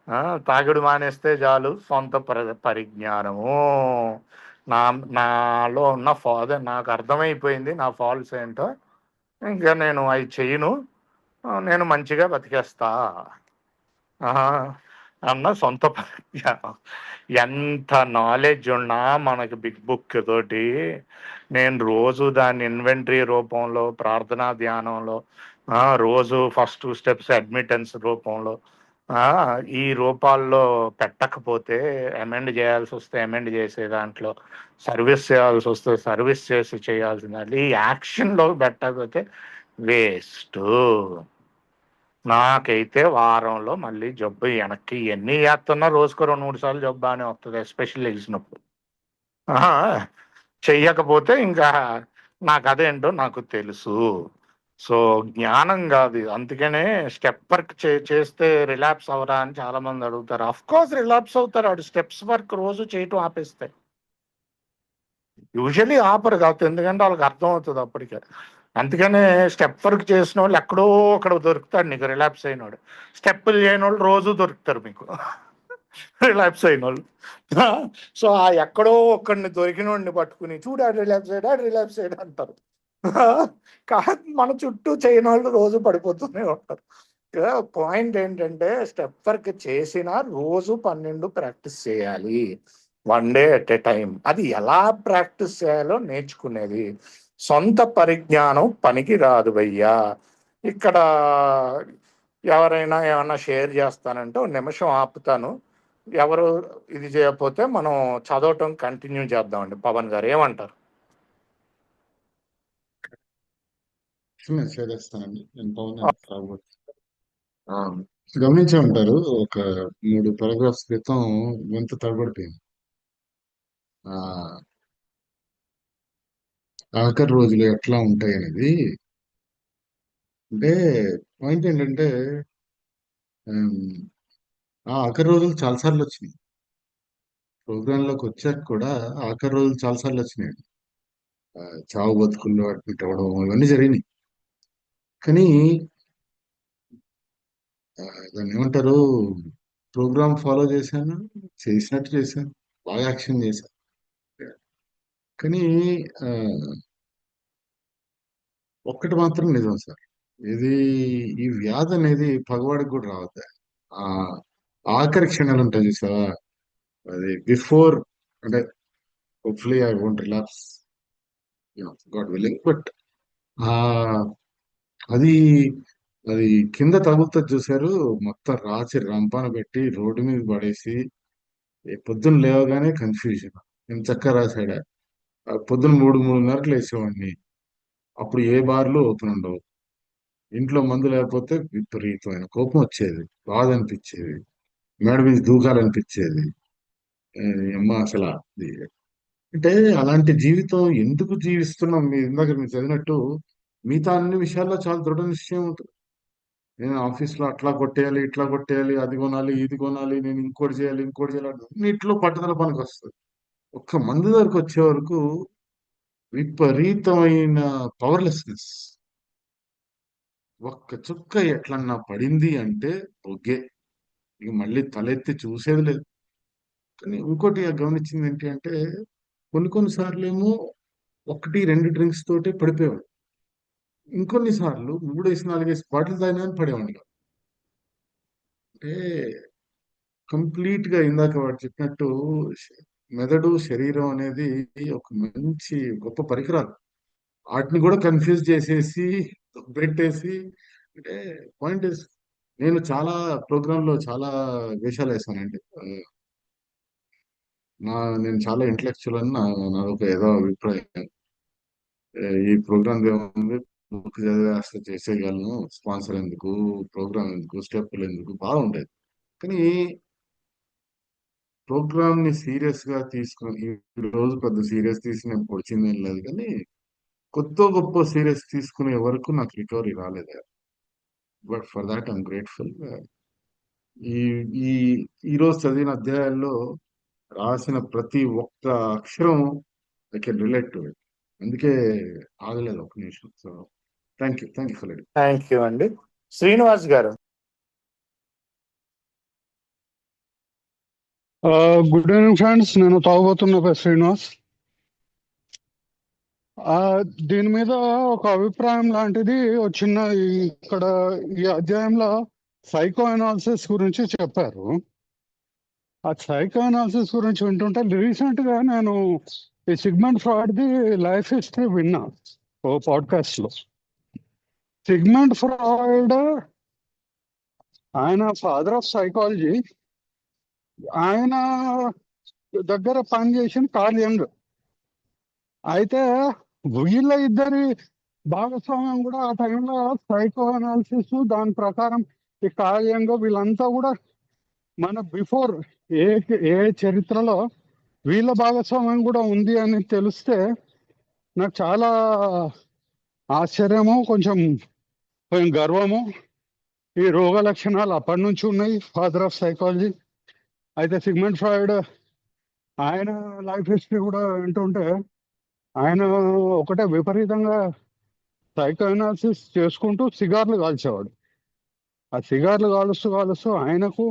ఆ, తాగుడు మానేస్తే చాలు సొంత పరిజ్ఞానము, నా నాలో ఉన్న అదే నాకు అర్థమైపోయింది నా ఫాల్స్ ఏంటో, ఇంకా నేను అవి చెయ్యను, నేను మంచిగా బతికేస్తా ఆహా, అన్న సొంత పరిజ్ఞానం. ఎంత నాలెడ్జ్ ఉన్నా మనకి బిగ్ బుక్ తోటి, నేను రోజు దాన్ని ఇన్వెంటరీ రూపంలో, ప్రార్థనా ధ్యానంలో, రోజు ఫస్ట్ 2 స్టెప్స్ అడ్మిటెన్స్ రూపంలో, ఆ, ఈ రూపాల్లో పెట్టకపోతే, అమెండ్ చేయాల్సి వస్తే అమెండ్ చేసే దాంట్లో, సర్వీస్ చేయాల్సి వస్తే సర్వీస్ చేసి చేయాల్సిన ఈ యాక్షన్లో పెట్టకపోతే వేస్ట్. నాకైతే వారంలో మళ్ళీ జబ్బు వెనక్కి ఎన్ని చేస్తున్నా రోజుకు 2-3 సార్లు జబ్బు బాగానే వస్తుంది, ఎస్పెషల్లీ వేసినప్పుడు. ఆహా, చెయ్యకపోతే ఇంకా నాకు అదేంటో నాకు తెలుసు. సో జ్ఞానం కాదు, అందుకనే స్టెప్ వర్క్ చేస్తే రిలాప్స్ అవరా అని చాలా మంది అడుగుతారు. అఫ్ కోర్స్ రిలాప్స్ అవుతారు, వాడు స్టెప్స్ వర్క్ రోజు చేయటం ఆపేస్తే. యూజువలీ ఆపరు కాదు, ఎందుకంటే వాళ్ళకి అర్థం అవుతుంది అప్పటికే. అందుకనే స్టెప్ వర్క్ చేసిన వాళ్ళు ఎక్కడో అక్కడ దొరుకుతాడు నీకు రిలాప్స్ అయినోడు. స్టెప్పులు చేయని వాళ్ళు రోజు దొరుకుతారు మీకు రిలాప్స్ అయిన వాళ్ళు. సో ఆ ఎక్కడో ఒక్కడిని దొరికిన వాడిని పట్టుకుని చూడు ఆడు రిలాప్స్ అయ్యాడు, ఆడు రిలాప్స్ అయ్యాడు అంటారు. కాదు, మన చుట్టూ చేయని వాళ్ళు రోజు పడిపోతూనే ఉంటారు. పాయింట్ ఏంటంటే స్టెప్ వర్క్ చేసిన రోజు 12 ప్రాక్టీస్ చేయాలి, 1 డే ఎట్ ఎ టైం. అది ఎలా ప్రాక్టీస్ చేయాలో నేర్చుకునేది. సొంత పరిజ్ఞానం పనికి రాదు భయ్యా. ఇక్కడ ఎవరైనా ఏమన్నా షేర్ చేస్తానంటే 1 నిమిషం ఆపుతాను. ఎవరు ఇది చేయకపోతే మనం చదవటం కంటిన్యూ చేద్దామండి. పవన్ గారు ఏమంటారు?
చేస్తానండి. నేను పవన్ తాగుబోతు. గమనించే ఉంటారు, ఒక 3 పారాగ్రాఫ్స్ క్రితం గొంతు తడబడిపోయింది. ఆ ఆఖరి రోజులు ఎట్లా ఉంటాయి అనేది. అంటే పాయింట్ ఏంటంటే, ఉమ్, ఆ ఆఖరి రోజులు చాలాసార్లు వచ్చినాయి. ప్రోగ్రామ్ లోకి వచ్చాక కూడా ఆఖరి రోజులు చాలాసార్లు వచ్చినాయి. చావు బతుకుల్లో అడ్మిట్ అవ్వడం ఇవన్నీ జరిగినాయి. కానీ దాన్ని ఏమంటారు, ప్రోగ్రామ్ ఫాలో చేశాను, చేసినట్టు చేశాను, బాగా యాక్షన్ చేశాను. కానీ ఆ, ఒక్కటి మాత్రం నిజం సార్, ఇది ఈ వ్యాధి అనేది పగవాడికి కూడా రావద్దు. ఆ ఆఖరి క్షణాలు ఉంటాయి చూసావా, అది బిఫోర్, అంటే hopefully I won't relapse, God willing, but అది అది కింద తగులుతుంది చూసారు, మొత్తం రాచి రంపాన పెట్టి రోడ్డు మీద పడేసి, పొద్దున్న లేవగానే కన్ఫ్యూజన్. నేను చక్కగా రాశాడా, పొద్దున్న 3-3:30కు లేచేవాడిని, అప్పుడు ఏ బార్లు ఓపెన్ ఉండవు, ఇంట్లో మందు లేకపోతే విపరీతమైన కోపం వచ్చేది, బాధ అనిపించేది, మేడ మీద దూకాలనిపించేది. ఏ, అమ్మ అసలు అది, అంటే అలాంటి జీవితం ఎందుకు జీవిస్తున్నాం? ఇందాక మీరు చదివినట్టు మిగతా అన్ని విషయాల్లో చాలా దృఢ నిశ్చయం ఉంటుంది. నేను ఆఫీస్లో అట్లా కొట్టేయాలి, ఇట్లా కొట్టేయాలి, అది కొనాలి, ఇది కొనాలి, నేను ఇంకోటి చేయాలి, ఇంకోటి చేయాలి, అన్నిట్లో పట్టుదల పనికి వస్తుంది. ఒక్క మందు దగ్గరకు వచ్చే వరకు విపరీతమైన పవర్లెస్నెస్. ఒక్క చుక్క ఎట్లన్నా పడింది అంటే ఒగ్గే, ఇక మళ్ళీ తలెత్తి చూసేది లేదు. కానీ ఇంకోటి గమనించింది ఏంటి అంటే, కొన్ని సార్లు ఏమో 1-2 డ్రింక్స్ తోటే పడిపోయాడు, ఇంకొన్ని సార్లు 3-4 బాటిల్ తాగినా పడేవాడిని కాదు. అంటే కంప్లీట్ గా ఇందాక వాడు చెప్పినట్టు, మెదడు శరీరం అనేది ఒక మంచి గొప్ప పరికరాలు, వాటిని కూడా కన్ఫ్యూజ్ చేసేసి పెట్టేసి. అంటే పాయింట్ ఇస్, నేను చాలా ప్రోగ్రామ్ లో చాలా వేషాలు వేసానండి. నా నేను చాలా ఇంటలెక్చువల్ అని నాదొక ఏదో అభిప్రాయం. ఈ ప్రోగ్రామ్ ఏముంది, బుక్ చదివేస్తే చేసేయగలను, స్పాన్సర్ ఎందుకు, ప్రోగ్రామ్ ఎందుకు, స్టెప్పులు ఎందుకు, బాగుండేది. కానీ ప్రోగ్రామ్ ని సీరియస్ గా తీసుకుని ఈ రోజు పెద్ద సీరియస్ తీసుకుని పొడిచింది ఏం లేదు, కానీ కొత్త గొప్ప సీరియస్ తీసుకునే వరకు నాకు రికవరీ రాలేదు. But for that I'm grateful. ఈ ఈ ఈ రోజు చదివిన అధ్యాయాల్లో రాసిన ప్రతి ఒక్క అక్షరం I can relate to it. అందుకే ఆగలేదు ఒక నిమిషం. So thank you for it.
Thank you అండి. శ్రీనివాస్ గారు.
గుడ్ ఈవినింగ్ ఫ్రెండ్స్, నేను తాగబోతున్న పేరు శ్రీనివాస్. దీని మీద ఒక అభిప్రాయం లాంటిది వచ్చిన ఇక్కడ ఈ అధ్యాయంలో సైకో అనాలిసిస్ గురించి చెప్పారు. ఆ సైకో అనాలిసిస్ గురించి వింటుంటే రీసెంట్ గా నేను ఈ Sigmund Freud the life history విన్నా ఓ పాడ్కాస్ట్ లో. సిగ్మండ్ ఫ్రాయిడ్ ఆయన ఫాదర్ ఆఫ్ సైకాలజీ. ఆయన దగ్గర పనిచేసిన కార్ల్ యంగ్. అయితే వీళ్ళ ఇద్దరి భాగస్వామ్యం కూడా ఆ టైంలో సైకో అనాలిసిస్ దాని ప్రకారం ఈ కార్ల్ యంగ్ వీళ్ళంతా కూడా మన బిఫోర్ ఏ ఏ చరిత్రలో వీళ్ళ భాగస్వామ్యం కూడా ఉంది అని తెలిస్తే నాకు చాలా ఆశ్చర్యము, కొంచెం గర్వము. ఈ రోగ లక్షణాలు అప్పటి నుంచి ఉన్నాయి, ఫాదర్ ఆఫ్ సైకాలజీ. అయితే సిగ్మండ్ ఫ్రాయిడ్ ఆయన లైఫ్ హిస్టరీ కూడా వింటుంటే ఆయన ఒకటే విపరీతంగా సైకో అనాలిసిస్ చేసుకుంటూ సిగార్లు కాల్చేవాడు. ఆ సిగార్లు కాలుస్తూ ఆయనకు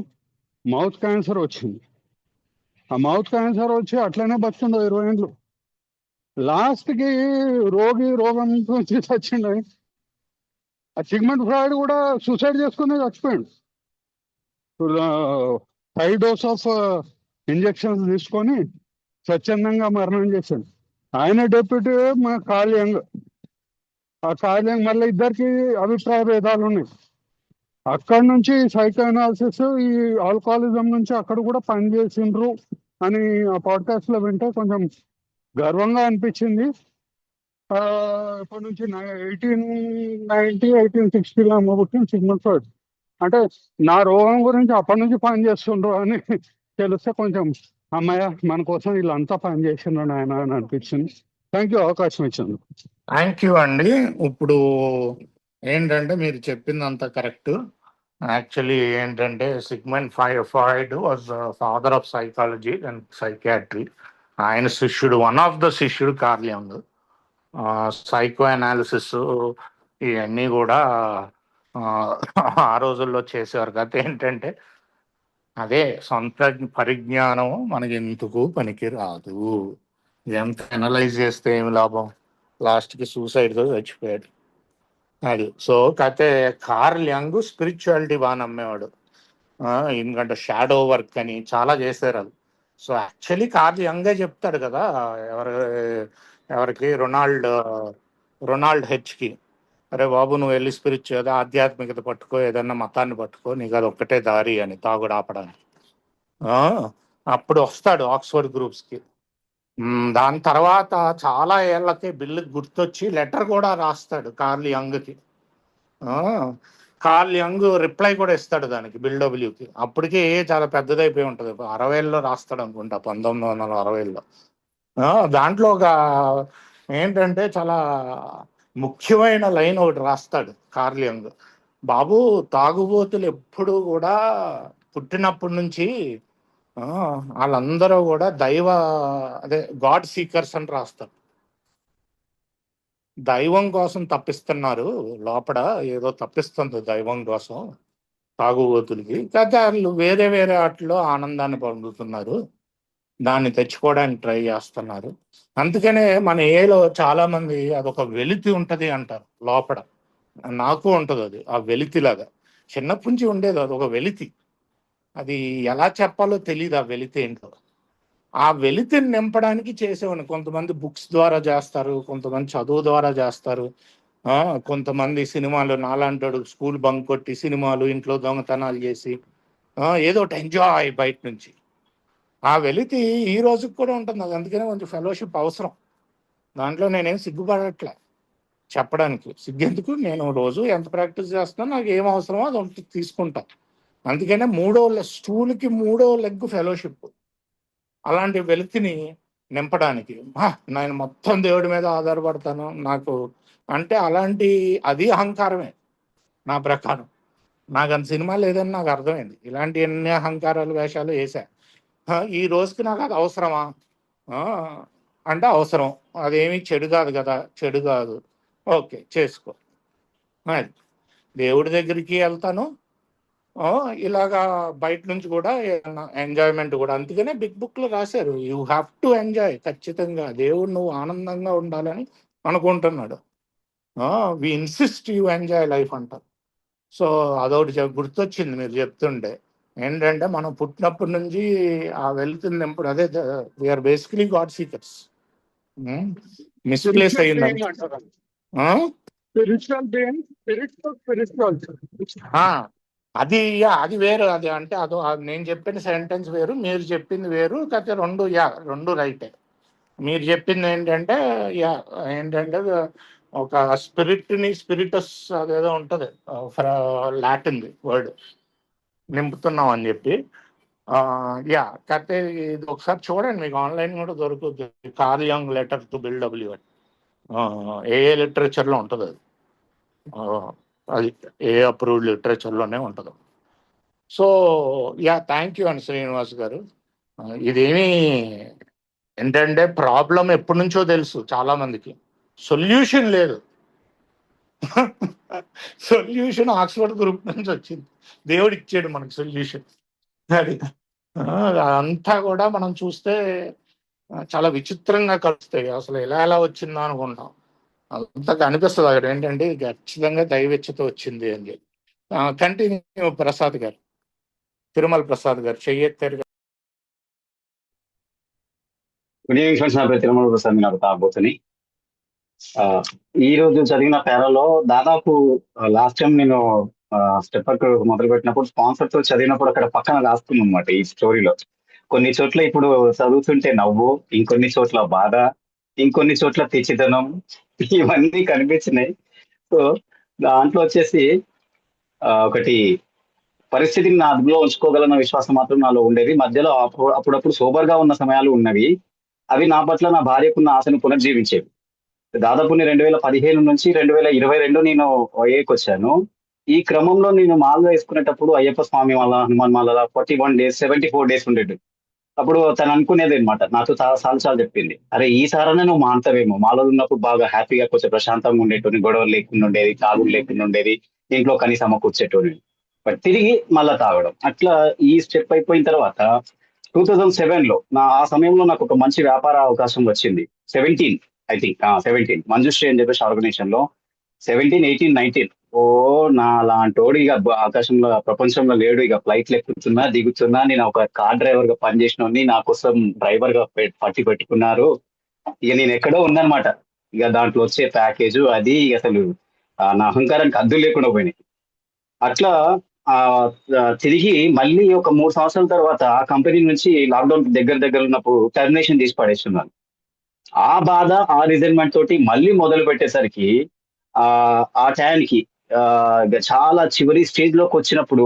మౌత్ క్యాన్సర్ వచ్చింది. ఆ మౌత్ క్యాన్సర్ వచ్చి అట్లనే బతుండో 20 ఏళ్ళు. లాస్ట్కి రోగం నుంచి చచ్చిండు. ఆ సిగ్మండ్ ఫ్రాయిడ్ కూడా సూసైడ్ చేసుకుని చచ్చిపోయాడు. హై డోస్ ఆఫ్ ఇంజెక్షన్స్ తీసుకొని స్వచ్ఛందంగా మరణం చేశాడు. ఆయన డెప్యూటీ కార్ల్ యంగ్. ఆ కార్ల్ యంగ్ మళ్ళీ ఇద్దరికి అభిప్రాయ భేదాలు ఉన్నాయి. అక్కడి నుంచి సైకో అనాలిసిస్ ఈ ఆల్కహాలిజం నుంచి అక్కడ కూడా పనిచేసిండ్రు అని ఆ పాడ్కాస్ట్ లో వింటే కొంచెం గర్వంగా అనిపించింది. ఇప్పటి నుంచి 1860లో పుట్టిన సిగ్మండ్ ఫ్రాయిడ్. అంటే నా రోగం గురించి అప్పటి నుంచి పనిచేస్తుండ్రు అని తెలిస్తే కొంచెం అమ్మాయ మన కోసం వీళ్ళంతా పనిచేసిండ్రు ఆయన అని అనిపించింది. థ్యాంక్ యూ, అవకాశం ఇచ్చింది.
థ్యాంక్ యూ అండి. ఇప్పుడు ఏంటంటే మీరు చెప్పిందంతా కరెక్ట్. యాక్చువల్లీ ఏంటంటే Sigmund Freud was father of psychology and psychiatry. ఆయన శిష్యుడు, వన్ ఆఫ్ ద శిష్యుడు కార్ల్ యంగ్. సైకో అనాలిసిస్ ఇవన్నీ కూడా ఆ రోజుల్లో చేసేవారు. కథ ఏంటంటే అదే సొంత పరిజ్ఞానం మనకి ఎందుకు పనికి రాదు, ఎంత అనలైజ్ చేస్తే ఏమి లాభం, లాస్ట్కి సూసైడ్తో చచ్చిపోయాడు. అది సో కతే. కార్ల్ యంగ్ స్పిరిచువాలిటీ బాగా నమ్మేవాడు. ఎందుకంటే షాడో వర్క్ అని చాలా చేశారు అది. సో యాక్చువల్లీ కార్ల్ యంగే చెప్తాడు కదా ఎవరికి రొనాల్డ్ హెచ్కి, అరే బాబు నువ్వు వెళ్ళి స్పిరిచువల్ ఆధ్యాత్మికత పట్టుకో, ఏదన్నా మతాన్ని పట్టుకో, నీకు అది ఒక్కటే దారి అని, తాగుడు ఆపడానికి. అప్పుడు వస్తాడు ఆక్స్ఫర్డ్ గ్రూప్స్కి. దాని తర్వాత చాలా ఏళ్ళకే బిల్లుకి గుర్తొచ్చి లెటర్ కూడా రాస్తాడు కార్ల్ యంగ్కి. కార్ల్ యంగ్ రిప్లై కూడా ఇస్తాడు దానికి, బిల్డబ్ల్యూకి. అప్పటికే చాలా పెద్దదైపోయి ఉంటుంది, 60లో రాస్తాడు అనుకుంటా, 1960లో. దాంట్లో ఒక ఏంటంటే చాలా ముఖ్యమైన లైన్ ఒకటి రాస్తాడు కార్ల్ యంగ్. బాబు తాగుబోతులు ఎప్పుడు కూడా పుట్టినప్పటి నుంచి వాళ్ళందరూ కూడా గాడ్ సీకర్స్ అని రాస్తారు. దైవం కోసం తప్పిస్తున్నారు, లోపల ఏదో తప్పిస్తుంది దైవం కోసం తాగుబోతులకి. కాకపోతే వాళ్ళు వేరే వాటిలో ఆనందాన్ని పొందుతున్నారు, దాన్ని తెచ్చుకోవడానికి ట్రై చేస్తున్నారు. అందుకనే మన ఏలో చాలా మంది అదొక వెలితి ఉంటది అంటారు లోపల. నాకు ఉంటుంది అది, ఆ వెలితిలాగా చిన్నప్పటి నుంచి ఉండేది. అదొక వెలితి, అది ఎలా చెప్పాలో తెలియదు ఆ వెలితి ఏంటో. ఆ వెలితిని నింపడానికి చేసేవాడిని. కొంతమంది బుక్స్ ద్వారా చేస్తారు, కొంతమంది చదువు ద్వారా చేస్తారు, కొంతమంది సినిమాలు, నాలాంటాడు స్కూల్ బంక్ కొట్టి సినిమాలు, ఇంట్లో దొంగతనాలు చేసి ఏదో ఒకటి ఎంజాయ్ బయట నుంచి. ఆ వెలితి ఈ రోజుకి కూడా ఉంటుంది. అది అందుకనే కొంచెం ఫెలోషిప్ అవసరం. దాంట్లో నేనేం సిగ్గుపడట్లే. చెప్పడానికి సిగ్గెందుకు, నేను రోజు ఎంత ప్రాక్టీస్ చేస్తున్నా నాకు ఏం అవసరమో అది తీసుకుంటా. అందుకనే స్టూల్కి 3వ లెగ్ ఫెలోషిప్. అలాంటి వెలితిని నింపడానికి నేను మొత్తం దేవుడి మీద ఆధారపడతాను నాకు అంటే అది అహంకారమే నా ప్రకారం. నాకు అంత సినిమా లేదని నాకు అర్థమైంది. ఇలాంటి ఎన్ని అహంకారాలు వేషాలు వేసా. ఈ రోజుకి నాకు అది అవసరమా అంటే అవసరం. అదేమీ చెడు కాదు కదా, చెడు కాదు, ఓకే చేసుకో. దేవుడి దగ్గరికి వెళ్తాను, ఇలాగా బయట నుంచి కూడా ఎంజాయ్మెంట్ కూడా. అందుకనే బిగ్ బుక్లో రాశారు, యూ హ్యావ్ టు ఎంజాయ్. ఖచ్చితంగా దేవుడు నువ్వు ఆనందంగా ఉండాలని అనుకుంటున్నాడు. వి ఇన్సిస్ట్ యూ ఎంజాయ్ లైఫ్ అంటారు. సో అదొకటి గుర్తొచ్చింది మీరు చెప్తుండే. ఏంటంటే మనం పుట్టినప్పటి నుంచి ఆ వెళ్తుంది నింపుడు. అదే we are basically god seekers. Misplace అయ్యింది అది వేరు. అది అంటే నేను చెప్పిన సెంటెన్స్ వేరు, మీరు చెప్పింది వేరు. కాకపోతే రెండు రైటే. మీరు చెప్పింది ఏంటంటే ఒక స్పిరిటస్ అదేదో ఉంటుంది లాటిన్ది వర్డ్ నింపుతున్నాం అని చెప్పి. కాకపోతే ఇది ఒకసారి చూడండి, మీకు ఆన్లైన్ కూడా దొరుకుతుంది. కార్ల్ యంగ్ లెటర్ టు బిల్డబ్ల్యూ అని ఏ లిటరేచర్లో ఉంటుంది. అది ఏ అప్రూవ్డ్ లిటరేచర్లోనే ఉంటుంది. సో థ్యాంక్ యూ అండి శ్రీనివాస్ గారు. ఇదేమీ ఏంటంటే ప్రాబ్లం ఎప్పటి నుంచో తెలుసు చాలా మందికి, సొల్యూషన్ లేదు. సొల్యూషన్ ఆక్స్ఫర్డ్ గ్రూప్ నుంచి వచ్చింది, దేవుడు ఇచ్చాడు మనకు సొల్యూషన్. అది అంతా కూడా మనం చూస్తే చాలా విచిత్రంగా కలుస్తాయి. అసలు ఎలా వచ్చిందో అనుకుంటాం. అంతా కనిపిస్తుంది అక్కడ ఏంటంటే ఖచ్చితంగా దైవేచ్ఛతో వచ్చింది అని చెప్పి. కంటిన్యూ ప్రసాద్ గారు, తిరుమల ప్రసాద్ గారు చెయ్యెత్తారు.
గుడ్ ఈవినింగ్ ఫ్రెండ్స్, నా పేరు తిరుమల ప్రసాద్, నేను తాగబోతుని. ఈ రోజు చదివిన పేరాలో దాదాపు లాస్ట్ టైం నేను స్టెప్ అప్ మొదలు పెట్టినప్పుడు స్పాన్సర్ తో చదివినప్పుడు అక్కడ పక్కన రాస్తుంది అనమాట ఈ స్టోరీలో. కొన్ని చోట్ల ఇప్పుడు చదువుతుంటే నవ్వు, ఇంకొన్ని చోట్ల బాధ, ఇంకొన్ని చోట్ల పిచ్చితనం, ఇవన్నీ కనిపించినాయి. సో దాంట్లో వచ్చేసి ఒకటి పరిస్థితిని నా అదుపులో ఉంచుకోగలన్న విశ్వాసం మాత్రం నాలో ఉండేది. మధ్యలో అప్పుడప్పుడు సోబర్ గా ఉన్న సమయాలు ఉన్నవి. అవి నా పట్ల నా భార్యకున్న ఆశను పునర్జీవించేవి. దాదాపు 2015 నుంచి 2022 నేను ఏకి వచ్చాను. ఈ క్రమంలో నేను మాల వేసుకునేటప్పుడు అయ్యప్ప స్వామి మాల, హనుమాన్ మాల 41 days 74 days ఉండేది. అప్పుడు తను అనుకునేది అనమాట, నాతో చాలా చెప్పింది, అరే ఈసారైనా నువ్వు మానతావేమో, మాలో ఉన్నప్పుడు బాగా హ్యాపీగా కొంచెం ప్రశాంతంగా ఉండేటోని, గొడవలు లేకుండా ఉండేది, తాగుడు లేకుండా ఉండేది, ఇంట్లో కనీసం కూర్చేటోని. బట్ తిరిగి మళ్ళా తాగడం. అట్లా ఈ స్టెప్ అయిపోయిన తర్వాత 2007 లో ఆ సమయంలో నాకు ఒక మంచి వ్యాపార అవకాశం వచ్చింది. 17 మంజుశ్రీ అని చెప్పేసి ఆర్గనైజేషన్ లో 17, 18, 19 నా లాంటోడు ఇక ఆకాశంలో ప్రపంచంలో లేడు. ఇక ఫ్లైట్లు ఎక్కుతున్నా దిగుతున్నా, నేను ఒక కార్ డ్రైవర్ గా పనిచేసిన నా కోసం డ్రైవర్ గా పెట్టుకున్నారు. ఇక నేను ఎక్కడో ఉందనమాట. ఇక దాంట్లో వచ్చే ప్యాకేజ్ అది అసలు నా అహంకారానికి అద్దు లేకుండా పోయినాయి. అట్లా తిరిగి మళ్ళీ ఒక 3 సంవత్సరాల తర్వాత ఆ కంపెనీ నుంచి లాక్డౌన్ దగ్గర ఉన్నప్పుడు టర్మినేషన్ తీసి పడేస్తున్నాను. ఆ బాధ, ఆ రిజైన్మెంట్ తోటి మళ్ళీ మొదలు పెట్టేసరికి ఆ టైంకి చాలా చివరి స్టేజ్ లోకి వచ్చినప్పుడు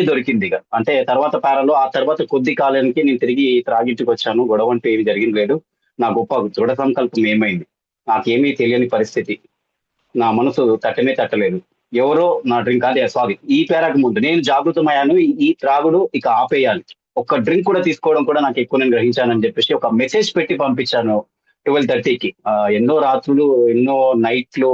దొరికింది. ఇక అంటే తర్వాత పేరాలో ఆ తర్వాత కొద్ది కాలానికి నేను తిరిగి త్రాగింటికి వచ్చాను. గొడవ అంటూ ఏమి జరిగింది లేదు. నా గొప్ప దృఢ సంకల్పం ఏమైంది, నాకేమీ తెలియని పరిస్థితి, నా మనసు తట్టలేదు. ఎవరో నా డ్రింక్ ఈ పేరాకు ముందు నేను జాగృతమయ్యాను, ఈ త్రాగుడు ఇక ఆపేయాలి, ఒక్క డ్రింక్ కూడా తీసుకోవడం కూడా నాకు ఎక్కువ నేను గ్రహించానని చెప్పేసి ఒక మెసేజ్ పెట్టి పంపించాను 12:30కి. ఎన్నో రాత్రులు, ఎన్నో నైట్లు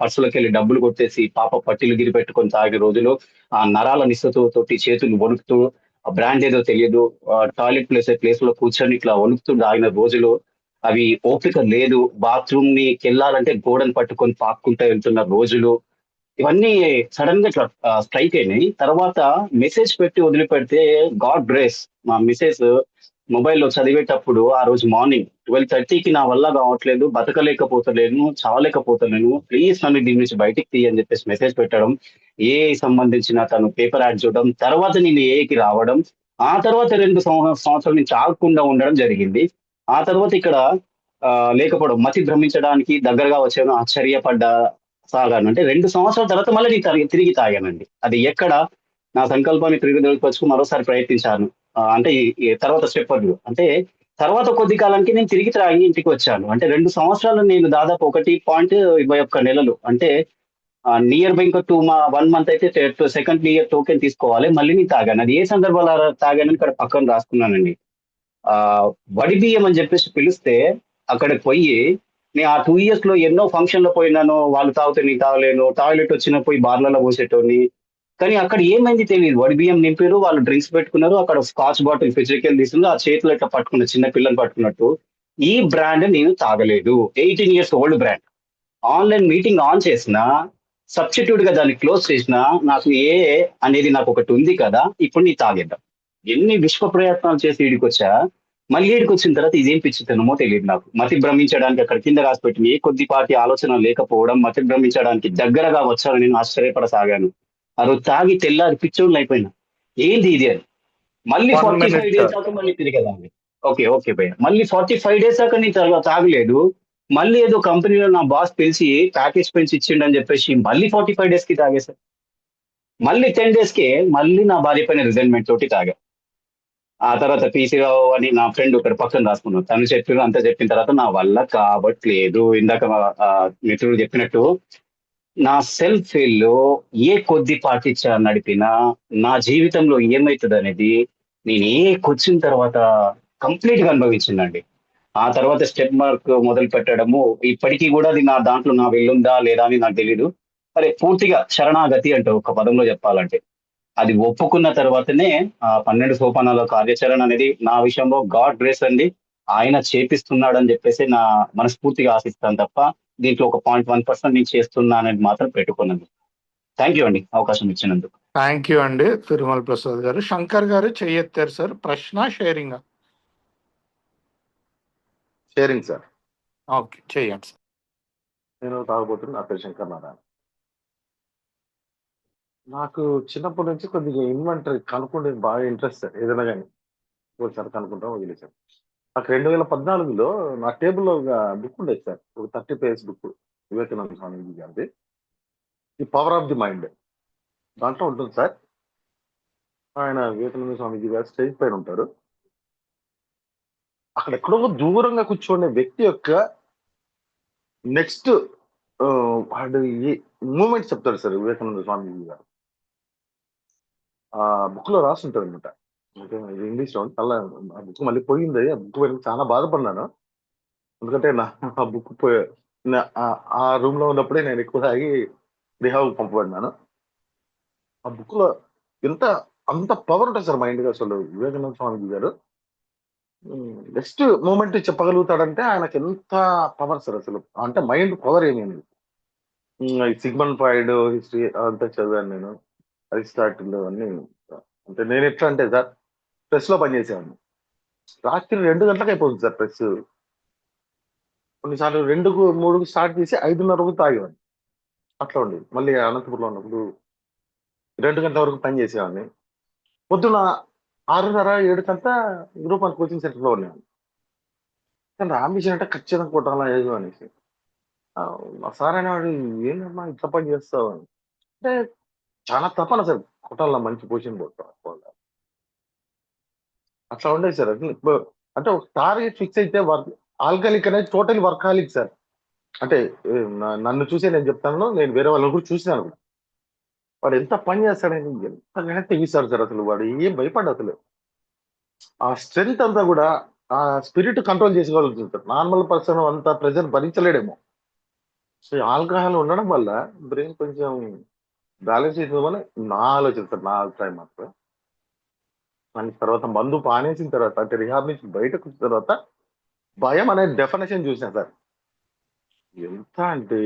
పర్సులోకి వెళ్ళి డబ్బులు కొట్టేసి పాప పట్టీలు గిరి పెట్టుకొని తాగే రోజులు, ఆ నరాల నిస్సతోటి చేతులు వణుకుతూ, బ్రాండ్ ఏదో తెలియదు, టాయిలెట్ ప్లేస్ లో కూర్చొని ఇట్లా వణుకుతూ తాగిన రోజులు. అవి ఓపిక లేదు, బాత్రూమ్ ని వెళ్ళాలంటే గోడను పట్టుకొని పాక్కుంటూ వెళ్తున్న రోజులు. ఇవన్నీ సడన్ గా ఇట్లా స్ట్రైక్ అయినాయి. తర్వాత మెసేజ్ పెట్టి వదిలిపెడితే గాడ్ గ్రేస్, మా మిసెస్ మొబైల్లో చదివేటప్పుడు ఆ రోజు మార్నింగ్ 12:30కి నా వల్ల కావట్లేదు, బతకలేకపోతలేను, చావలేకపోతలేను, ప్లీజ్ నన్ను దీని నుంచి బయటికి తీయని చెప్పేసి మెసేజ్ పెట్టడం, సంబంధించిన తను పేపర్ యాడ్ చూడడం, తర్వాత నేను ఏకి రావడం, ఆ తర్వాత 2 సంవత్సరాల నుంచి ఆగకుండా ఉండడం జరిగింది. ఆ తర్వాత ఇక్కడ లేకపోవడం, మతి భ్రమించడానికి దగ్గరగా వచ్చాను, ఆశ్చర్యపడ్డా, తాగాను అంటే 2 సంవత్సరాల తర్వాత మళ్ళీ నేను తిరిగి తాగానండి. అది ఎక్కడ నా సంకల్పాన్ని తిరిగి మరోసారి ప్రయత్నించాను. అంటే ఈ తర్వాత స్టెప్ అంటే తర్వాత కొద్ది కాలానికి నేను తిరిగి తాగి ఇంటికి వచ్చాను. అంటే 2 సంవత్సరాలు నేను దాదాపు 1.21 నెలలు అంటే నియర్ బై ఇంకో 1 మంత్ అయితే సెకండ్ ఇయర్ టోకెన్ తీసుకోవాలి. మళ్ళీ నేను తాగాను. అది ఏ సందర్భాలు తాగానని ఇక్కడ పక్కన రాసుకున్నానండి. వడి బియ్యం అని చెప్పేసి పిలిస్తే అక్కడికి పోయి నేను ఆ 2 years లో ఎన్నో ఫంక్షన్‌లో పోయినాను. వాళ్ళు తాగితే నేను తాగలేను. టాయిలెట్ వచ్చినా పోయి బార్లలో పోసేటోడిని. కానీ అక్కడ ఏమైంది తెలీదు. వడి బియ్యం నింపిర్రు. వాళ్ళు డ్రింక్స్ పెట్టుకున్నారు. అక్కడ స్కాచ్ బాటిల్ ఫిజ్జికల్ తీసుకున్నారు. ఆ చేతిలో ఇట్లా పట్టుకున్న చిన్న పిల్లని పట్టుకున్నట్టు. ఈ బ్రాండ్ నేను తాగలేదు. 18 years old brand. Online meeting on చేసినా, సబ్‌స్టిట్యూట్‌గా దాన్ని క్లోజ్ చేసినా, నాకు అనేది నాకొకటి ఉంది కదా! ఇప్పుడు నేను తాగేద్దాం. ఎన్ని విశ్వ ప్రయత్నాలు చేసి ఈడికొచ్చా, మళ్ళీ ఈడికొచ్చిన తర్వాత ఇదేం పిచ్చితనమో తెలియదు నాకు. మతి భ్రమించడానికి అక్కడ కింద రాసిపెట్టిన ఏ కొద్దిపాటి ఆలోచన లేకపోవడం, మతి భ్రమించడానికి దగ్గరగా వచ్చానని నేను ఆశ్చర్యపడసాగాను. ఆ రోజు తాగి తెల్లారి పిచ్చోడినయిపోయినా. ఏంది ఇది అని. మళ్ళీ
1
45
minute.
డేస్ దాకా మళ్ళీ తిరిగేదాన్ని. ఓకే. ఓకే భయ్యా. మళ్ళీ 45 డేస్ దాకా నేను తాగలేదు. మళ్ళీ ఏదో కంపెనీలో నా బాస్ పిలిచి ప్యాకేజ్ పెంచి ఇచ్చిండని చెప్పేసి మళ్ళీ 45 డేస్‌కి తాగేసా. మళ్ళీ 10 డేస్‌కే మళ్ళీ నా భార్య పైన రిజైన్‌మెంట్ తోటి తాగా. ఆ తర్వాత పీసీ రావు అని నా ఫ్రెండ్ ఒకడు పక్కన రాసుకున్నాడు. తను చెప్పిర్రు అంతా చెప్పిన తర్వాత నా వల్ల కావట్లేదు. ఇందాక మిత్రుడు చెప్పినట్టు నా సెల్ఫ్ ఫీల్‌లో ఏ కొద్దిపాటి నడిపినా నా జీవితంలో ఏమైతదనేది నేను ఏకొచ్చిన తర్వాత కంప్లీట్‌గా అనుభవించిందండి. ఆ తర్వాత స్టెప్ మార్క్ మొదలు పెట్టడము ఇప్పటికి కూడా అది నా దాంట్లో నా వెళ్ళుందా లేదా అని నాకు తెలీదు. సరే పూర్తిగా శరణాగతి అంటారు ఒక పదంలో చెప్పాలంటే. అది ఒప్పుకున్న తర్వాతనే 12 సోపానాల కార్యాచరణ అనేది నా విషయంలో గాడ్ గ్రేస్ అండి. ఆయన చేపిస్తున్నాడని చెప్పేసి నా మనస్ఫూర్తిగా ఆశిస్తాను తప్ప దీంట్లో ఒక 0.1% నేను చేస్తున్నా అనేది మాత్రం పెట్టుకోనండి. థ్యాంక్ యూ అండి అవకాశం ఇచ్చినందుకు.
థ్యాంక్ యూ అండి తిరుమల ప్రసాద్ గారు. శంకర్ గారు చెయ్యెత్తారు సార్. ప్రశ్న షేరింగ్?
Sharing sir.
ఓకే, చేయండి సార్.
నేను తాగబోతున్నా. నా పేరు శంకర్ నారాయణ. నాకు చిన్నప్పటి నుంచి కొద్దిగా ఇన్వెంటరీ కనుక్కుంటే బాగా ఇంట్రెస్ట్ సార్. ఏదైనా గాని ఒకసారి కనుక్కుంటాం వదిలేసాను. నాకు 2014లో నా టేబుల్‌లో ఒక బుక్ ఉండేది సార్. ఒక 30 పేజెస్ బుక్. వివేకానంద స్వామీజీ గారిది. The power of the mind. దాంట్లో ఉంటుంది సార్. ఆయన వివేకానంద స్వామీజీ గారు స్టేజ్ పైన ఉంటారు. అక్కడ ఎక్కడో దూరంగా కూర్చునే వ్యక్తి యొక్క నెక్స్ట్ వాడు మూవ్‌మెంట్స్ చెప్తాడు సార్ వివేకానంద స్వామీజీ గారు. ఆ బుక్‌లో రాసుంటదనమాట. అంటే ఇది ఇంగ్లీష్‌లో ఉంది. ఆ బుక్ మళ్ళీ పోయింది. ఆ బుక్ పోయినందుకు చాలా బాధపడినాను. ఎందుకంటే ఆ బుక్ ఆ రూమ్‌లో ఉన్నప్పుడే నేను ఎక్కువ తాగి రిహాబ్‌కి పంపబడినాను. ఆ బుక్‌లో అంత పవర్ ఉంటది సార్ మైండ్‌కి అసలు వివేకానంద స్వామీజీ గారు. నెక్స్ట్ మూవ్‌మెంట్ చెప్పగలుగుతాడంటే ఆయనకెంత పవర్ సార్ అసలు. అంటే మైండ్ పవర్ ఏమైంది. సిగ్మండ్ ఫ్రాయిడ్ హిస్టరీ అంతా చదివాను నేను. అరిస్టాటిల్ అన్నీ. అంటే నేనెట్లా అంటే సార్ ప్రెస్‌లో పనిచేసేవాడిని. రాత్రి 2 గంటలకు అయిపోతుంది సార్ ప్రెస్. కొన్నిసార్లు 2కు, 3కు స్టార్ట్ చేసి 5:30కు తాగేవాడిని. అట్లా ఉండేది. మళ్ళీ అనంతపురంలో ఉన్నప్పుడు 2 గంటల వరకు పని చేసేవాడిని. పొద్దున 6:30, 7కంతా గ్రూప్ 1 కోచింగ్ సెంటర్‌లో ఉండేవాడిని. కానీ రాంబిషన్ అంటే ఖచ్చితంగా కొట్టాలా ఏదో అనేసి. మా సార్ అనేవాడు, "ఏందమ్మా ఇట్లా పని చేస్తావు" అని. అంటే చాలా తపన సార్ కొట్టాలా మంచి పొజిషన్ కొట్టాలి. అట్లా ఉండేది సార్. అంటే ఒక టార్గెట్ ఫిక్స్ అయితే ఆల్కహాలిక్ అనేది టోటల్ వర్కాలిక్ సార్. అంటే నన్ను చూసే నేను చెప్తాను. నేను వేరే వాళ్ళని కూడా చూసినాను కూడా. వాడు ఎంత పని చేస్తాడని ఎంతగానో తెగిస్తాడు సార్ అసలు. వాడు ఏం భయపడ్డు అసలు. ఆ స్ట్రెంగ్త్ అంతా కూడా ఆ స్పిరిట్ కంట్రోల్ చేసుకోగలుగుతుంది సార్. నార్మల్ పర్సన్ అంత ప్రెషర్ భరించలేడేమో. సో ఆల్కహాల్ ఉండడం వల్ల బ్రెయిన్ కొంచెం బ్యాలెన్స్ అవుతుందని నా ఆలోచన సార్. నా అభిప్రాయం మాత్రం. దాని తర్వాత మందు పానేసిన తర్వాత అంటే రిహాబ్ నుంచి బయటకు వచ్చిన తర్వాత భయం అనే డెఫినేషన్ చూసినా సార్. ఎంత అంటే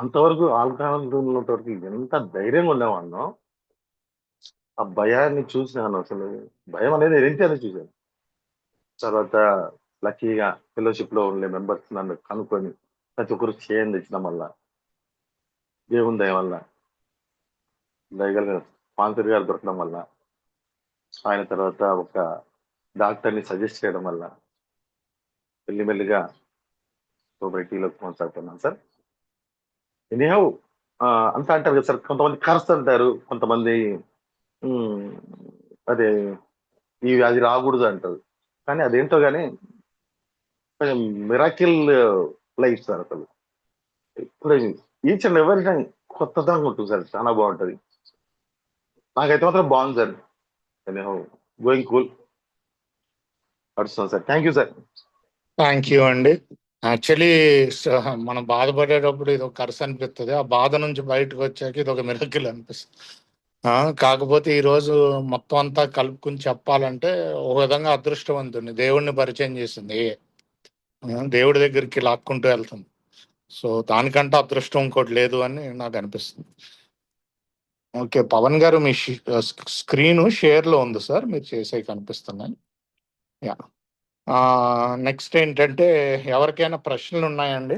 అంతవరకు ఆల్కహాల్ ఉన్నంత వరకు ఎంత ధైర్యంగా ఉండేవాడినో ఆ భయాన్ని చూసినాను అసలు. భయం అనేది ఏంటి చూశాను. తర్వాత లక్కీగా ఫెలోషిప్ లో ఉండే మెంబర్స్ నన్ను కనుక్కొని ప్రతి ఒక్కరు చేయండి తెచ్చడం వల్ల దేవుని దయ వల్ల దయగల స్పాన్సర్ గారు దొరకడం వల్ల ఆయన తర్వాత ఒక డాక్టర్ని సజెస్ట్ చేయడం వల్ల మెల్లిమెల్లిగా సొసైటీలో కొనసాగుతున్నాను సార్. ఎనీహౌ అంతా అంటారు కదా సార్, కొంతమంది కర్స్ అంటారు, కొంతమంది ఉమ్, అదే ఇవి అది రాకూడదు అంటారు. కానీ అదేంటో కానీ కొంచెం మిరాకిల్ లైఫ్ సార్ అసలు. ఇప్పుడు ఈచ్ అండ్ ఎవరి టైం కొత్తదాగా ఉంటుంది సార్, చాలా బాగుంటది. నాకైతే మాత్రం బాగుంది సార్. గోయింగ్ కూల్ నడుస్తున్నాం sir. Thank you sir.
Thank you అండి. యాక్చువల్లీ మనం బాధపడేటప్పుడు ఇది ఒక కర్స్ అనిపిస్తుంది, ఆ బాధ నుంచి బయటకు వచ్చాక ఇది ఒక మిరకిల్ అనిపిస్తుంది. కాకపోతే ఈరోజు మొత్తం అంతా కలుపుకుని చెప్పాలంటే ఒక విధంగా అదృష్టవంతుని దేవుడిని పరిచయం చేసింది, దేవుడి దగ్గరికి లాక్కుంటూ వెళ్తుంది. సో దానికంటే అదృష్టం ఇంకోటి లేదు అని నాకు అనిపిస్తుంది. ఓకే పవన్ గారు, మీ స్క్రీన్ షేర్లో ఉంది సార్, మీరు చేసే కనిపిస్తున్నాయి. యా, నెక్స్ట్ ఏంటంటే ఎవరికైనా ప్రశ్నలు ఉన్నాయండి?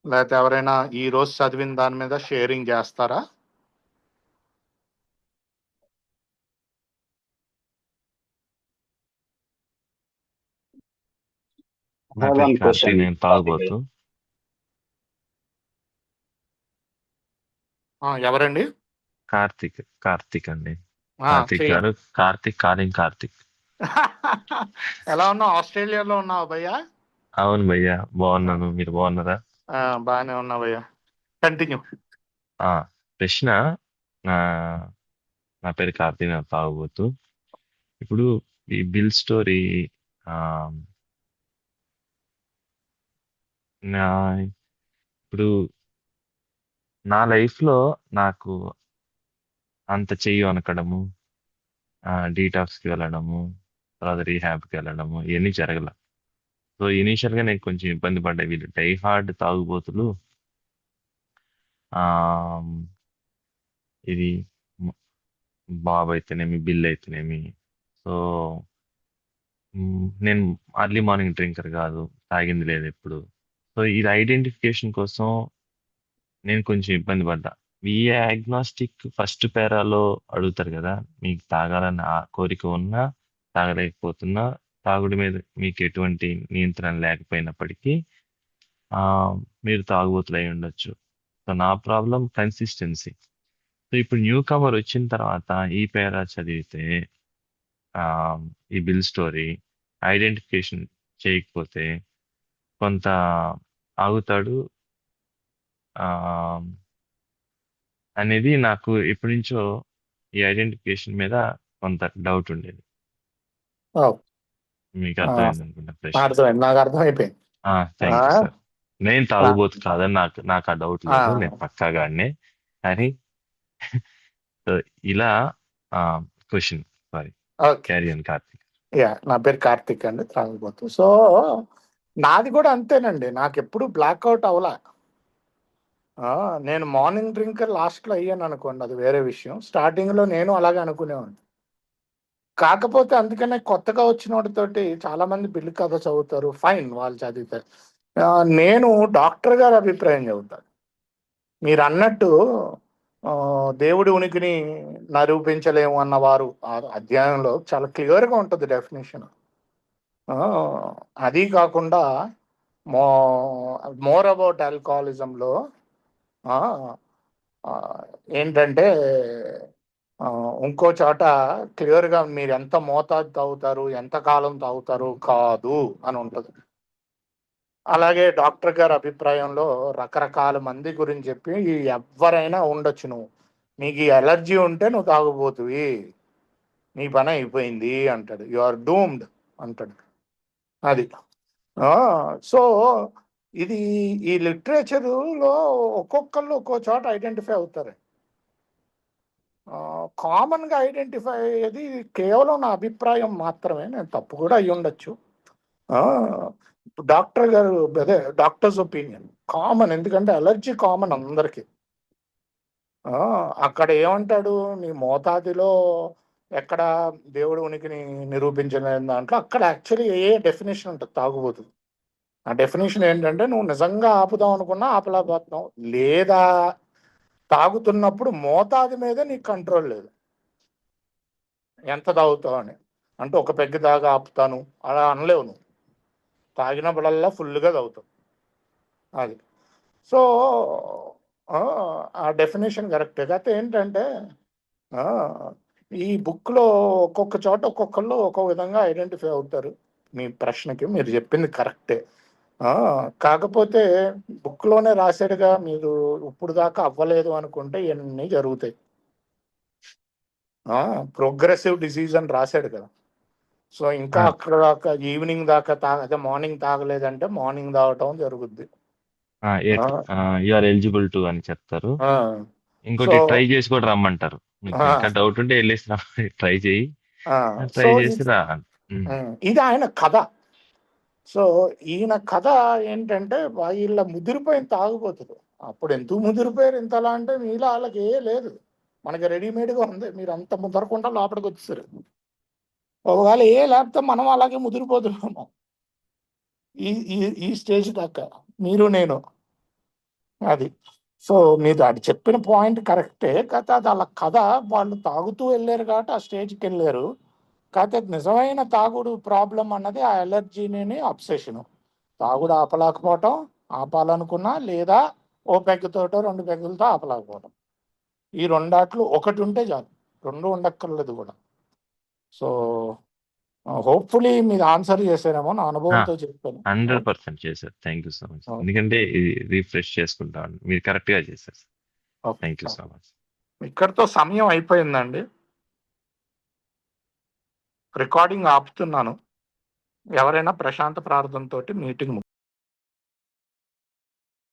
లేకపోతే ఎవరైనా ఈ రోజు చదివిన దాని మీద షేరింగ్ చేస్తారా?
నా పేరు కార్తీక్, నేను తాగుబోతు.
ఎవరండి?
కార్తీక్ అండి. కార్తీక్ గారు, కార్తీక్ కాలింగ్ కార్తీక్.
ఎలా ఉన్నావు? ఆస్ట్రేలియాలో ఉన్నావు భయ్యా?
అవును భయ్యా, బాగున్నాను. మీరు బాగున్నారా?
బాగానే ఉన్నా భయ్యా, కంటిన్యూ.
ప్రశ్న, నా పేరు కార్తీక్, నేను తాగుబోతు. ఇప్పుడు ఈ బిల్ స్టోరీ ఇప్పుడు నా లైఫ్లో నాకు అంత చెయ్యి అనకడము, డీటాక్స్కి వెళ్ళడము, తర్వాత రీహాబ్కి వెళ్ళడము, ఇవన్నీ జరగల. సో ఇనీషియల్గా నేను కొంచెం ఇబ్బంది పడ్డా. వీళ్ళు డై హార్డ్ తాగుబోతులు, ఇది బాబు అయితేనేమి, బిల్ అయితేనేమి. సో నేను అర్లీ మార్నింగ్ డ్రింకర్ కాదు, తాగింది లేదు ఎప్పుడు. సో ఇది ఐడెంటిఫికేషన్ కోసం నేను కొంచెం ఇబ్బంది పడ్డా. విఏ అగ్నాస్టిక్ ఫస్ట్ పేరాలో అడుగుతారు కదా, మీకు తాగాలని కోరిక ఉన్నా, తాగలేకపోతున్నా, తాగుడి మీద మీకు ఎటువంటి నియంత్రణ లేకపోయినప్పటికీ మీరు తాగుబోతులు అయి ఉండొచ్చు. సో నా ప్రాబ్లం కన్సిస్టెన్సీ. సో ఇప్పుడు న్యూ కమర్ వచ్చిన తర్వాత ఈ పేరా చదివితే, ఈ బిల్ స్టోరీ ఐడెంటిఫికేషన్ చేయకపోతే కొంత ఆగుతాడు అనేది నాకు ఎప్పటి నుంచో ఈ ఐడెంటిఫికేషన్ మీద కొంత డౌట్ ఉండేది. మీకు అర్థమైంది అనుకుంటా ప్రశ్న.
అర్థమైంది, నాకు అర్థమైపోయింది.
Thank you sir. నేను తాగుబోతు కాదని నాకు ఆ డౌట్ లేదు, నేను పక్కాగానే. కానీ ఇలా question, sorry, carry on Karthik.
Yeah, నా పేరు కార్తీక్ అండి, తాగుబోతు. సో నాది కూడా అంతేనండి, నాకు ఎప్పుడు బ్లాక్అవుట్ అవలా. నేను మార్నింగ్ డ్రింకర్ లాస్ట్లో అయ్యాను అనుకోండి, అది వేరే విషయం. స్టార్టింగ్లో నేను అలాగే అనుకునేవాడిని. కాకపోతే అందుకనే కొత్తగా వచ్చిన వాటితోటి చాలా మంది బిల్లు కథ చదువుతారు, ఫైన్, వాళ్ళు చదివితే నేను డాక్టర్ గారి అభిప్రాయం చదువుతాను. మీరు అన్నట్టు దేవుడి ఉనికిని నిరూపించలేము అన్నవారు ఆ అధ్యాయంలో చాలా క్లియర్గా ఉంటుంది డెఫినేషన్. అది కాకుండా మోర్ అబౌట్ ఆల్కహాలిజంలో ఏంటంటే ఇంకో చోట క్లియర్గా మీరు ఎంత మోతాదు తాగుతారు, ఎంత కాలం తాగుతారు కాదు అని ఉంటుంది. అలాగే డాక్టర్ గారి అభిప్రాయంలో రకరకాల మంది గురించి చెప్పి ఎవరైనా ఉండొచ్చు, నీకు ఈ ఎలర్జీ ఉంటే నువ్వు తాగుబోతువి, నీ పని అయిపోయింది అంటాడు, యు ఆర్ డూమ్డ్ అంటాడు. అది సో ఇది ఈ లిటరేచర్లో ఒక్కొక్కళ్ళు ఒక్కో చోట ఐడెంటిఫై అవుతారు. కామన్గా ఐడెంటిఫై అయ్యేది కేవలం నా అభిప్రాయం మాత్రమే, నేను తప్పు కూడా అయి ఉండొచ్చు. డాక్టర్ గారు, అదే డాక్టర్స్ ఒపీనియన్ కామన్, ఎందుకంటే అలర్జీ కామన్ అందరికీ. అక్కడ ఏమంటాడు, నీ మోతాదిలో ఎక్కడ దేవుడు ఉనికిని నిరూపించలేని దాంట్లో అక్కడ యాక్చువల్లీ ఏ డెఫినేషన్ ఉంటుంది తాగుబోతుంది. ఆ డెఫినేషన్ ఏంటంటే నువ్వు నిజంగా ఆపుదాం అనుకున్నా ఆపలేకపోతున్నావు, లేదా తాగుతున్నప్పుడు మోతాదు మీద నీకు కంట్రోల్ లేదు, ఎంత తాగుతావు అని. అంటే ఒక పెగ్గు తాగా ఆపుతాను అలా అనలేవు, నువ్వు తాగినప్పుడల్లా ఫుల్గా తాగుతావు. అది సో ఆ డెఫినేషన్ కరెక్టే. కాకపోతే ఏంటంటే ఆ, ఈ బుక్లో ఒక్కొక్క చోట ఒక్కొక్కళ్ళు ఒక్కో విధంగా ఐడెంటిఫై అవుతారు. మీ ప్రశ్నకి మీరు చెప్పింది కరెక్టే. ఆ, కాకపోతే బుక్లోనే రాశాడుగా, మీరు ఇప్పుడు దాకా అవ్వలేదు అనుకుంటే ఇవన్నీ జరుగుతాయి. ప్రోగ్రెసివ్ డిసీజ్ అని రాశాడు కదా. సో ఇంకా
ఆ,
అక్కడ దాకా ఈవినింగ్ దాకా అదే మార్నింగ్ తాగలేదంటే మార్నింగ్ తాగటం జరుగుద్ది.
యు ఆర్ ఎలిజిబుల్ టు అని చెప్తారు.
ఆ, సో
ఇంకోటి ట్రై చేసి కూడా రమ్మంటారు. నీకు
ఆ,
ఇంకా డౌట్ ఉంటే వెళ్ళేసి రా, ట్రై చేయి,
ఆ,
ట్రై
సో
చేసి రా. ఉమ్.
ఇది ఆయన కథ. సో ఈయన కథ ఏంటంటే వీళ్ళ ముదిరిపోయిన తాగుబోతులు. అప్పుడు ఎందుకు ముదిరిపోయారు ఇంతలా అంటే మీలో వాళ్ళకి ఏ లేదు, మనకి రెడీమేడ్గా ఉంది. మీరు అంత ముదరకుండా లోపలికి వచ్చేసారు. ఒకవేళ ఏ లేకపోతే మనం అలాగే ముదిరిపోతున్నాము ఈ ఈ ఈ స్టేజ్ దాకా, మీరు నేను. అది సో మీరు అది చెప్పిన పాయింట్ కరెక్టే. కాకపోతే అది వాళ్ళ కథ. వాళ్ళు తాగుతూ వెళ్ళారు కాబట్టి ఆ స్టేజ్కి వెళ్ళారు. కాకపోతే నిజమైన తాగుడు ప్రాబ్లం అన్నది ఆ ఎలర్జీని అబ్సెషన్. తాగుడు ఆపలేకపోవటం, ఆపాలనుకున్నా, లేదా ఓ పెగ్గుతోటో 2 పెగ్గులతో ఆపలేకపోవటం. ఈ రెండాట్లు ఒకటి ఉంటే చాలు, 2 ఉండక్కర్లేదు కూడా. సో హోప్ఫుల్లీ మీరు ఆన్సర్ చేశారేమో, నా అనుభవంతో చెప్పాను.
100% చేశారు. Thank you so much. ఎందుకంటే ఇది రీఫ్రెష్ చేసుకుంటాను. మీరు కరెక్ట్ గా చేశారు. Thank you so much.
ఇక్కడితో సమయం అయిపోయిందండి. రికార్డింగ్ ఆపుతున్నాను. ఎవరైనా ప్రశాంత ప్రార్థనతోటి మీటింగ్